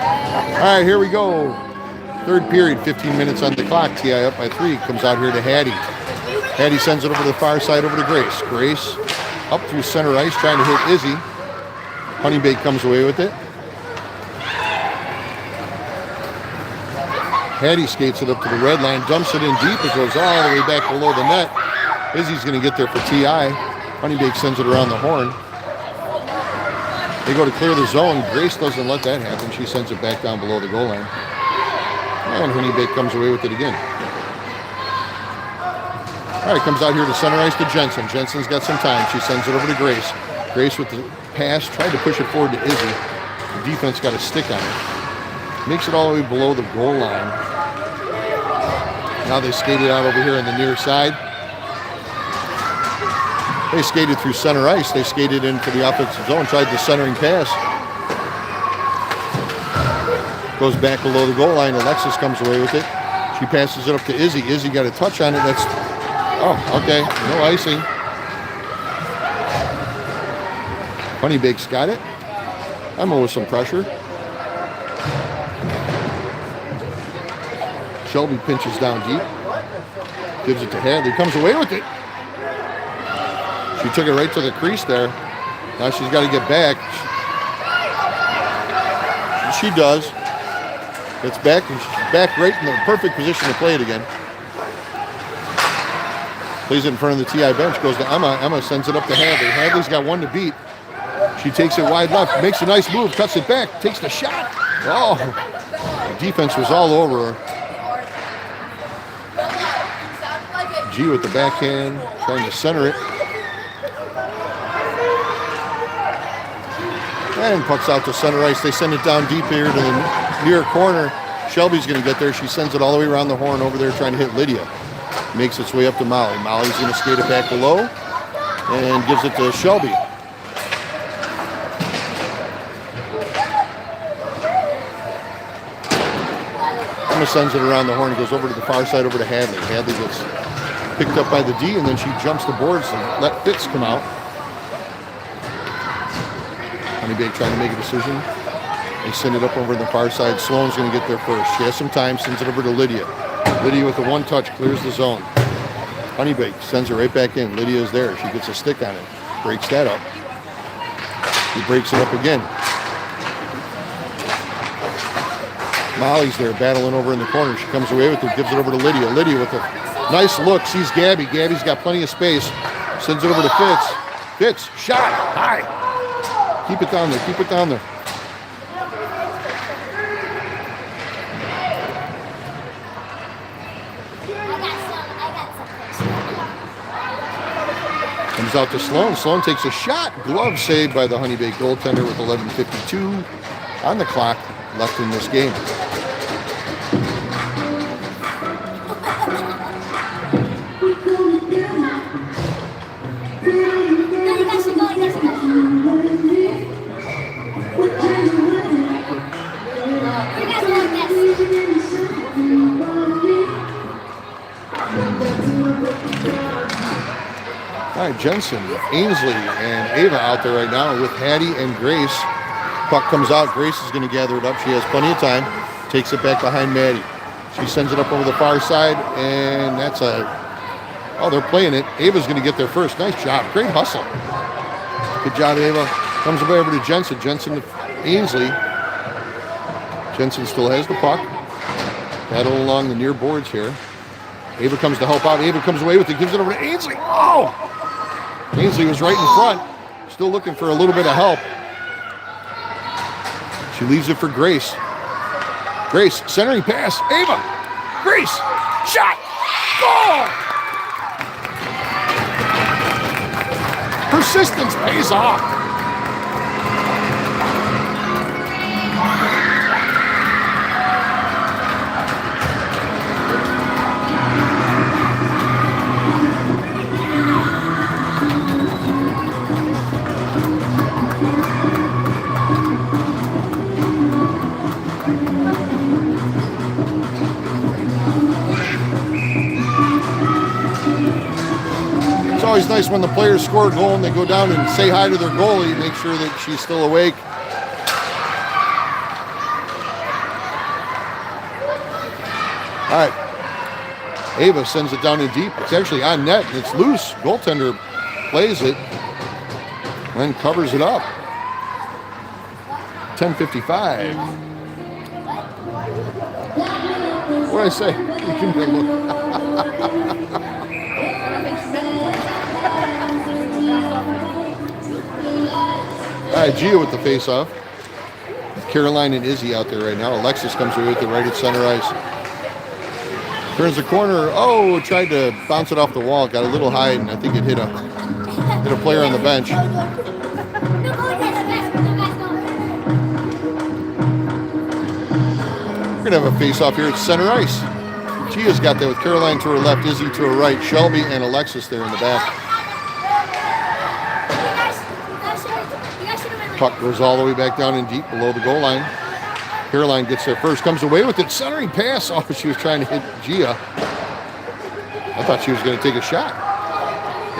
Speaker 1: All right, here we go. Third period, 15 minutes on the clock. TI up by 3. Comes out here to Hattie. Hattie sends it over to the far side, over to Grace. Grace up through center ice, trying to hit Izzy. Honeybake comes away with it. Hattie skates it up to the red line, dumps it in deep. It goes all the way back below the net. Izzy's going to get there for TI. Honeybake sends it around the horn. They go to clear the zone. Grace doesn't let that happen. She sends it back down below the goal line. And Honeybake comes away with it again. All right, comes out here to center ice to Jensen. Jensen's got some time. She sends it over to Grace. Grace with the pass, tried to push it forward to Izzy. The defense got a stick on it. Makes it all the way below the goal line. Now they skated out over here on the near side. They skated through center ice. They skated into the offensive zone, tried the centering pass. Goes back below the goal line. Alexis comes away with it. She passes it up to Izzy. Izzy got a touch on it. That's, oh, okay, no icing. Honeybake's got it. Emma with some pressure. Shelby pinches down deep. Gives it to Hadley. Comes away with it. She took it right to the crease there. Now she's got to get back. She does. Gets back, and she's back right in the perfect position to play it again. Plays it in front of the TI bench. Goes to Emma. Emma sends it up to Hadley. Hadley's got one to beat. She takes it wide left. Makes a nice move. Cuts it back. Takes the shot. Oh, the defense was all over her. G with the backhand, trying to center it. And pucks out to center ice. They send it down deep here to the near corner. Shelby's going to get there. She sends it all the way around the horn over there trying to hit Lydia. Makes its way up to Molly. Molly's going to skate it back below and gives it to Shelby. Emma sends it around the horn, goes over to the far side, over to Hadley. Hadley gets picked up by the D, and then she jumps the boards and let Fitz come out. Honeybake trying to make a decision. They send it up over to the far side. Sloan's going to get there first. She has some time, sends it over to Lydia. Lydia with the one touch clears the zone. Honeybake sends it right back in. Lydia is there. She gets a stick on it. Breaks that up. He breaks it up again. Molly's there battling over in the corner. She comes away with it, gives it over to Lydia. Lydia with a nice look, sees Gabby. Gabby's got plenty of space. Sends it over to Fitz. Fitz, shot, high. Keep it down there, keep it down there. Comes out to Sloan. Sloan takes a shot. Glove saved by the Honeybake goaltender with 11:52 on the clock left in this game. All right, Jensen, Ainsley, and Ava out there right now with Hattie and Grace. Puck comes out. Grace is going to gather it up. She has plenty of time. Takes it back behind Maddie. She sends it up over the far side, and that's a... Oh, they're playing it. Ava's going to get there first. Nice job. Great hustle. Good job, Ava. Comes away over to Jensen. Jensen to Ainsley. Jensen still has the puck. Battle along the near boards here. Ava comes to help out. Ava comes away with it. Gives it over to Ainsley. Oh! Ainsley was right in front. Still looking for a little bit of help. She leaves it for Grace. Grace, centering pass. Ava. Grace. Shot. Goal! Persistence pays off. It's always nice when the players score a goal and they go down and say hi to their goalie, make sure that she's still awake. All right. Ava sends it down in deep. It's actually on net and it's loose. Goaltender plays it, then covers it up. 10:55. What did I say? You can look. All right, Gia with the face-off. Caroline and Izzy out there right now. Alexis comes away with it right at center ice. Turns the corner. Oh, tried to bounce it off the wall. Got a little high, and I think it hit a player on the bench. We're going to have a face-off here at center ice. Gia's got that with Caroline to her left, Izzy to her right, Shelby and Alexis there in the back. Puck goes all the way back down in deep below the goal line. Caroline gets there first, comes away with it, centering pass off as she was trying to hit Gia. I thought she was going to take a shot.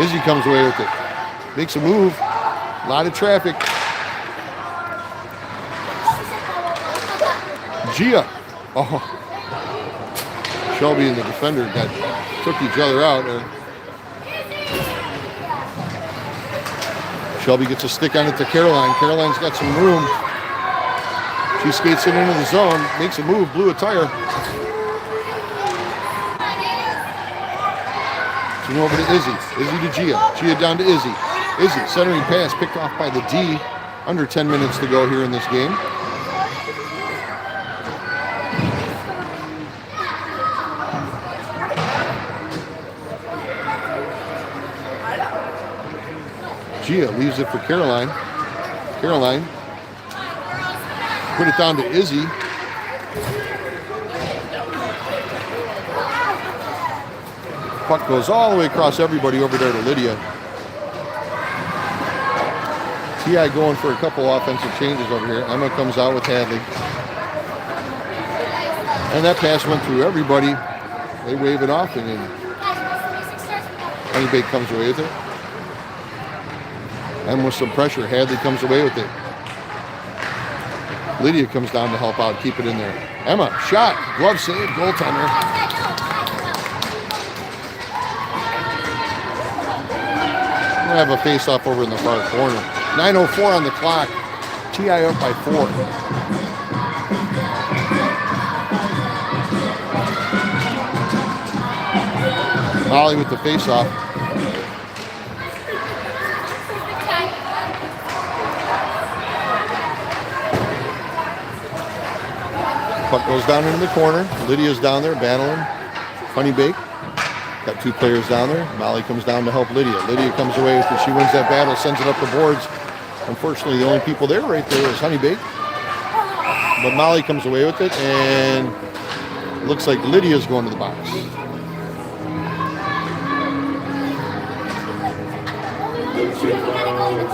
Speaker 1: Izzy comes away with it, makes a move, a lot of traffic. Gia, oh, Shelby and the defender took each other out there. Shelby gets a stick on it to Caroline. Caroline's got some room. She skates it into the zone, makes a move, blew a tire. She's over to Izzy. Izzy to Gia. Gia down to Izzy. Izzy, centering pass, picked off by the D. Under 10 minutes to go here in this game. Gia leaves it for Caroline. Caroline put it down to Izzy. Puck goes all the way across everybody over there to Lydia. T.I. going for a couple offensive changes over here. Emma comes out with Hadley. And that pass went through everybody. They wave it off and then Honeybake comes away with it. And with some pressure, Hadley comes away with it. Lydia comes down to help out, keep it in there. Emma, shot, glove save, goaltender. We'll have a face-off over in the far corner. 9:04 on the clock. T.I. up by 4. Molly with the face-off. Puck goes down into the corner. Lydia's down there battling. Honeybake. Got 2 players down there. Molly comes down to help Lydia. Lydia comes away with it. She wins that battle, sends it up the boards. Unfortunately, the only people there right there is Honeybake. But Molly comes away with it, and it looks like Lydia's going to the box.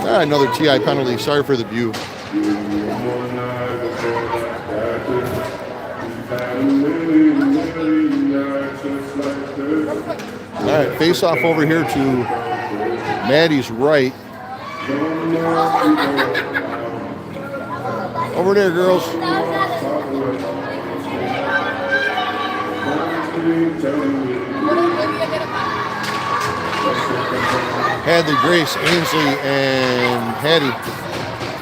Speaker 1: Another TI penalty. Sorry for the view. All right, face off over here to Maddie's right. Over there, girls. Hadley, Grace, Ainsley, and Hattie.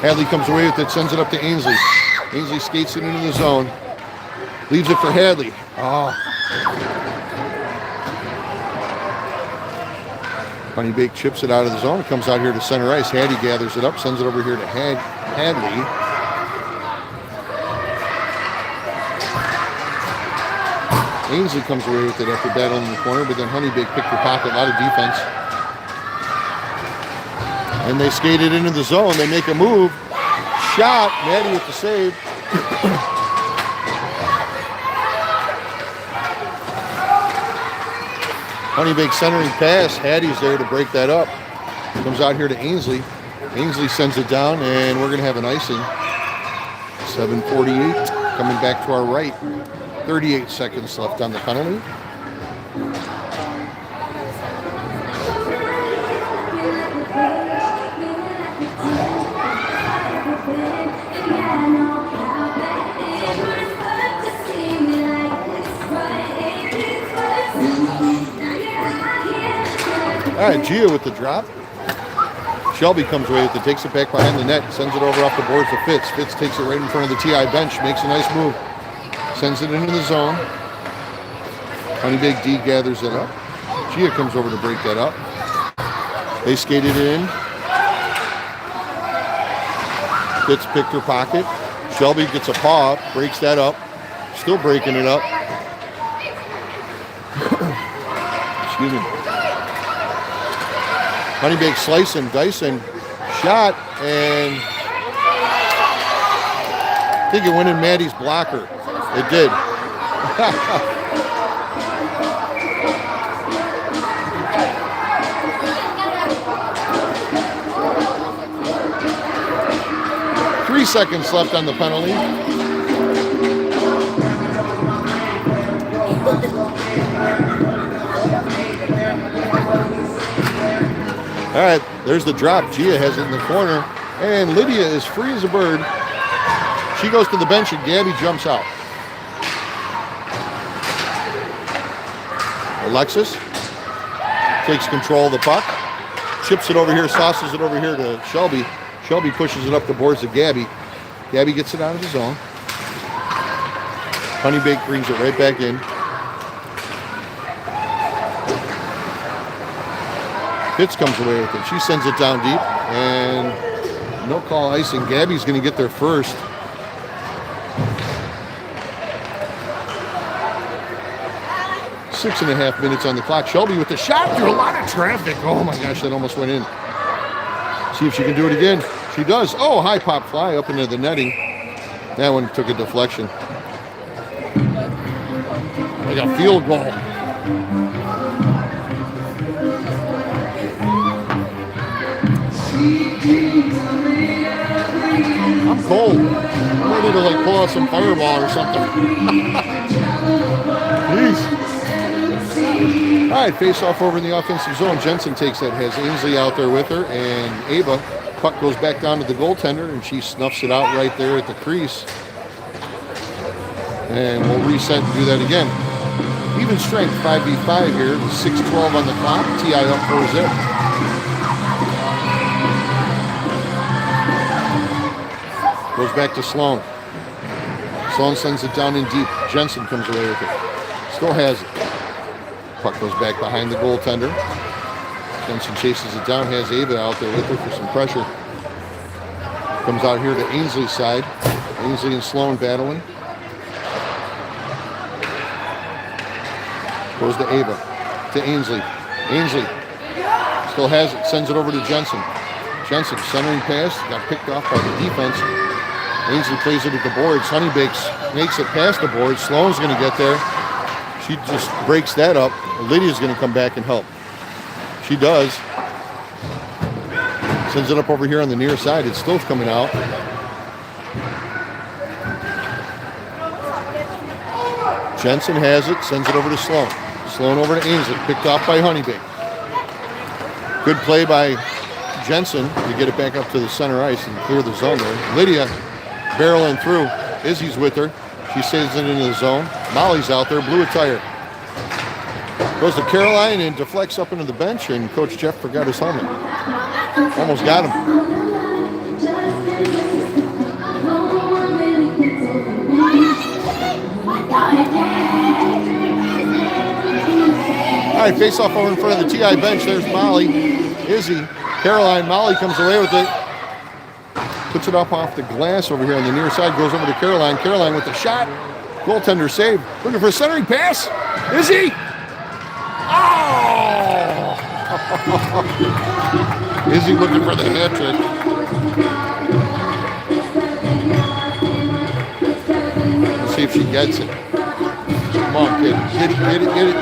Speaker 1: Hadley comes away with it, sends it up to Ainsley. Ainsley skates it into the zone. Leaves it for Hadley. Oh. Honeybake chips it out of the zone. It comes out here to center ice. Hattie gathers it up, sends it over here to Hadley. Ainsley comes away with it after battling in the corner, but then Honeybake picked her pocket. A lot of defense. And they skate it into the zone. They make a move. Shot. Maddie with the save. Honeybake centering pass. Hattie's there to break that up. Comes out here to Ainsley. Ainsley sends it down, and we're going to have an icing. 7:48 coming back to our right. 38 seconds left on the penalty. All right, Gia with the drop. Shelby comes away with it, takes it back behind the net, sends it over off the boards to Fitz. Fitz takes it right in front of the TI bench, makes a nice move, sends it into the zone. Honey Big D gathers it up. Gia comes over to break that up. They skate it in. Fitz picked her pocket. Shelby gets a paw, breaks that up. Still breaking it up. Excuse me. Honey Big slicing, dicing, shot, and I think it went in Maddie's blocker. It did. 3 seconds left on the penalty. All right, there's the drop. Gia has it in the corner, and Lydia is free as a bird. She goes to the bench, and Gabby jumps out. Alexis takes control of the puck, chips it over here, sauces it over here to Shelby. Shelby pushes it up the boards to Gabby. Gabby gets it out of the zone. Honey Bake brings it right back in. Fitz comes away with it. She sends it down deep, and no call icing. Gabby's going to get there first. Six and a half minutes on the clock. Shelby with the shot through a lot of traffic. Oh my gosh, that almost went in. See if she can do it again. She does. Oh, high pop fly up into the netting. That one took a deflection. Like a field goal. I'm cold. I'm ready to like pull out some Fireball or something. Jeez. All right, face off over in the offensive zone. Jensen takes that, has Ainsley out there with her, and Ava. Puck goes back down to the goaltender, and she snuffs it out right there at the crease. And we'll reset and do that again. Even strength, 5v5 here. 6:12 on the clock. TI up for a zip. Goes back to Sloan. Sloan sends it down in deep. Jensen comes away with it. Still has it. Puck goes back behind the goaltender. Jensen chases it down, has Ava out there with her for some pressure. Comes out here to Ainsley's side. Ainsley and Sloan battling. Goes to Ava. To Ainsley. Ainsley still has it. Sends it over to Jensen. Jensen centering pass. Got picked off by the defense. Ainsley plays it at the boards. Honeybakes makes it past the boards. Sloan's going to get there. She just breaks that up. Lydia's going to come back and help. She does. Sends it up over here on the near side. It's still coming out. Jensen has it. Sends it over to Sloan. Sloan over to Ainsley. Picked off by Honeybake. Good play by Jensen to get it back up to the center ice and clear the zone there. Lydia barreling through. Izzy's with her. She sends it into the zone. Molly's out there. Blew a tire. Goes to Caroline and deflects up into the bench, and Coach Jeff forgot his helmet. Almost got him. All right, face off over in front of the TI bench. There's Molly. Izzy. Caroline. Molly comes away with it. Puts it up off the glass over here on the near side. Goes over to Caroline. Caroline with the shot. Goaltender save. Looking for a centering pass. Izzy. Oh! Izzy looking for the hat trick. Let's see if she gets it. Come on, kid. Get it, get it, get it.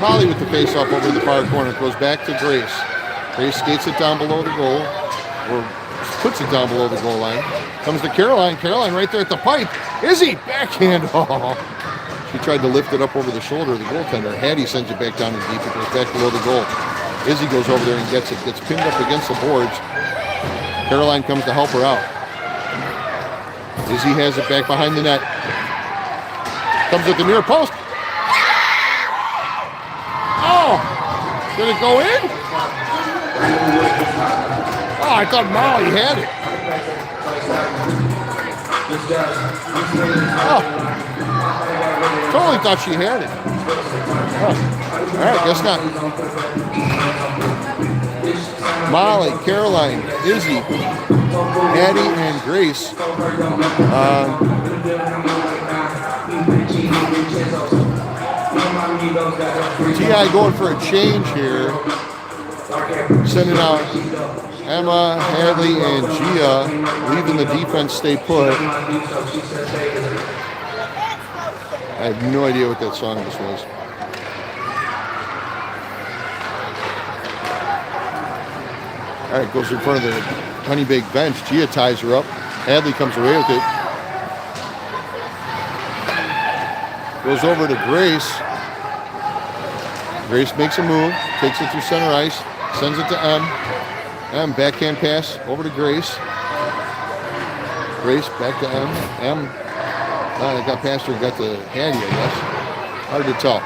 Speaker 1: Molly with the face-off over in the far corner. Goes back to Grace. Grace skates it down below the goal. Or puts it down below the goal line. Comes to Caroline. Caroline right there at the pipe. Izzy, backhand. Oh. She tried to lift it up over the shoulder of the goaltender. Hattie sends it back down in deep. It goes back below the goal. Izzy goes over there and gets it. Gets pinned up against the boards. Caroline comes to help her out. Izzy has it back behind the net. Comes at the near post. Oh! Did it go in? Oh, I thought Molly had it. Oh. Totally thought she had it. Oh. All right, guess not. Molly, Caroline, Izzy, Addie, and Grace. T.I. going for a change here. Sending out Emma, Hadley, and Gia, leaving the defense stay put. I have no idea what that song this was. All right, goes in front of the Honey Baked bench. Gia ties her up. Hadley comes away with it. Goes over to Grace. Grace makes a move, takes it through center ice, sends it to M. M, backhand pass over to Grace. Grace back to M. M, it got past her, got to Hattie, I guess. Hard to tell.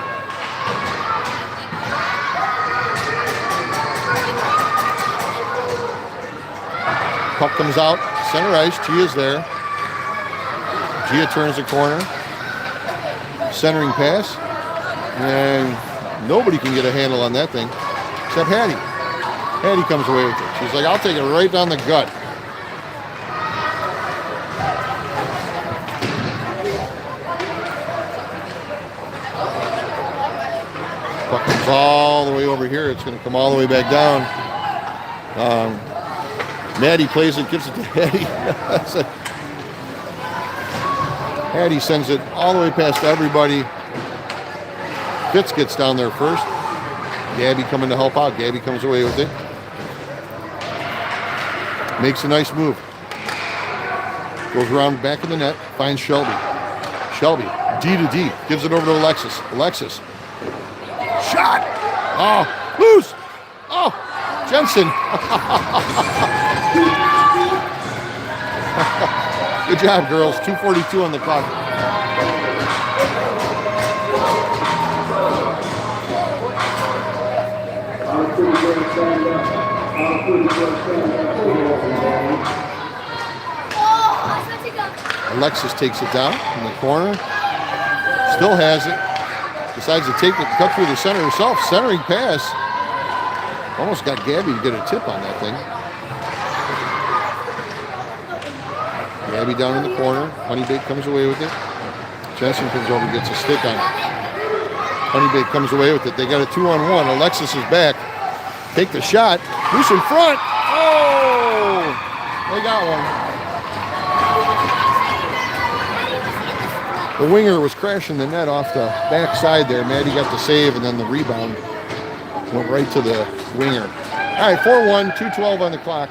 Speaker 1: Puck comes out, center ice, Gia's there. Gia turns the corner. Centering pass. And nobody can get a handle on that thing except Hattie. Hattie comes away with it. She's like, I'll take it right down the gut. Puck comes all the way over here. It's going to come all the way back down. Maddie plays it, gives it to Hattie. Hattie sends it all the way past everybody. Fitz gets down there first. Gabby coming to help out. Gabby comes away with it. Makes a nice move. Goes around back of the net. Finds Shelby. Shelby, D to D. Gives it over to Alexis. Alexis. Shot! Oh, loose! Oh, Jensen. Good job, girls. 2:42 on the clock. Alexis takes it down in the corner. Still has it. Decides to take it, cut through the center herself. Centering pass. Almost got Gabby to get a tip on that thing. Gabby down in the corner. Honeybake comes away with it. Jensen comes over and gets a stick on it. Honeybake comes away with it. They got a 2-on-1. Alexis is back. Take the shot. Loose in front. Oh! They got one. The winger was crashing the net off the backside there. Maddie got the save, and then the rebound went right to the winger. All right, 4-1, 2:12 on the clock.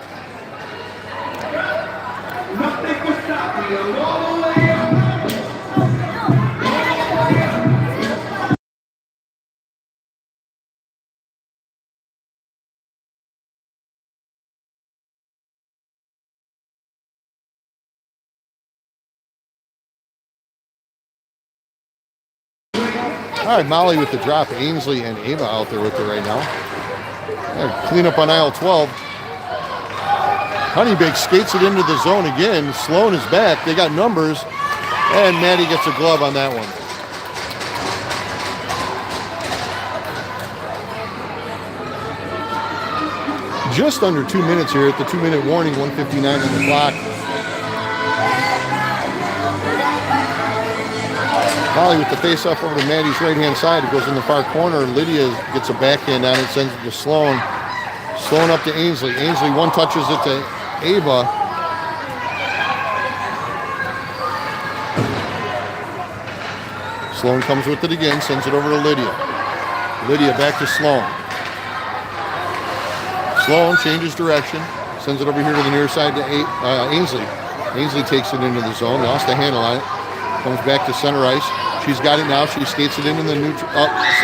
Speaker 1: All right, Molly with the drop. Ainsley and Ava out there with her right now. Clean up on aisle 12. Honeybake skates it into the zone again. Sloan is back. They got numbers. And Maddie gets a glove on that one. Just under 2 minutes here at the 2-minute warning. 1:59 on the clock. Molly with the face-off over to Maddie's right-hand side. It goes in the far corner. Lydia gets a backhand on it, sends it to Sloan. Sloan up to Ainsley. Ainsley one-touches it to Ava. Sloan comes with it again, sends it over to Lydia. Lydia back to Sloan. Sloan changes direction, sends it over here to the near side to Ainsley. Ainsley takes it into the zone, lost the handle on it. Comes back to center ice. She's got it now. She skates it into the neutral,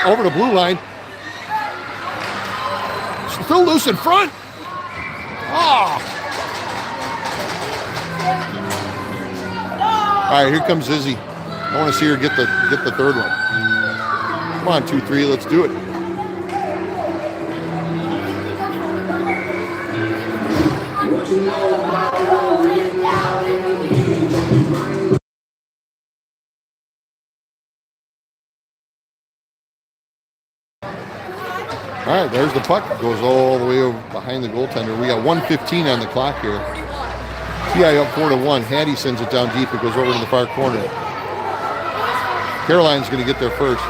Speaker 1: over the blue line. Still loose in front. Oh! All right, here comes Izzy. I want to see her get the third one. Come on, 2-3, let's do it. All right, there's the puck. It goes all the way over behind the goaltender. We got 1:15 on the clock here. TI up 4-1. Hattie sends it down deep. It goes over to the far corner. Caroline's going to get there first.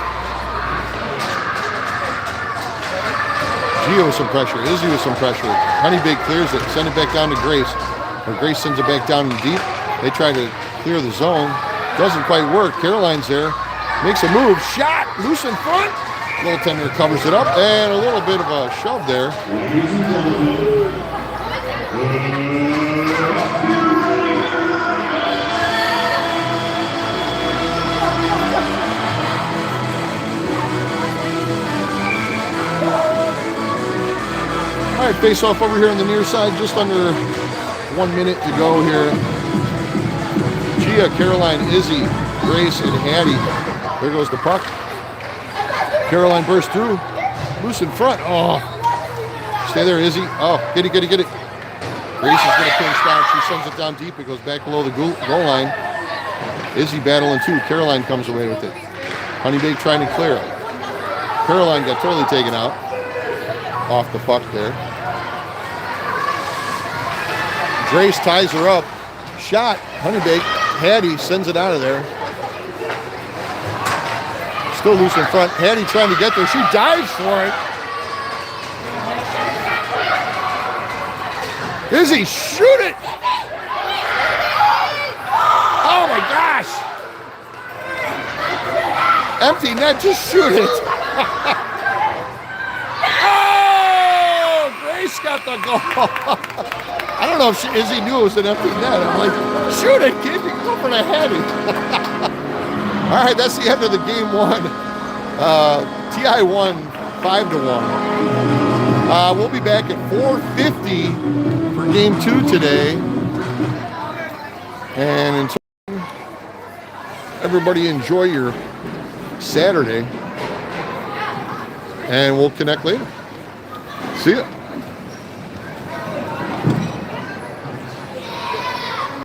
Speaker 1: Gia with some pressure. Izzy with some pressure. Honeybake clears it. Send it back down to Grace. Or Grace sends it back down deep. They try to clear the zone. Doesn't quite work. Caroline's there. Makes a move. Shot. Loose in front. Goaltender covers it up. And a little bit of a shove there. All right, face off over here on the near side. Just under 1 minute to go here. Gia, Caroline, Izzy, Grace, and Hattie. There goes the puck. Caroline bursts through. Loose in front. Oh. Stay there, Izzy. Oh, get it. Grace is going to pinch down. She sends it down deep. It goes back below the goal line. Izzy battling too. Caroline comes away with it. Honeybake trying to clear it. Caroline got totally taken out. Off the puck there. Grace ties her up. Shot. Honeybake. Hattie sends it out of there. Still loose in front. Hattie trying to get there. She dives for it. Izzy, shoot it! Oh my gosh! Empty net, just shoot it! Oh! Grace got the goal! I don't know if Izzy knew it was an empty net. I'm like, shoot it, kid! You can go for the Hattie. All right, that's the end of the game one. TI won 5-1. We'll be back at 4:50 for game two today. And until everybody enjoy your Saturday. And we'll connect later. See ya.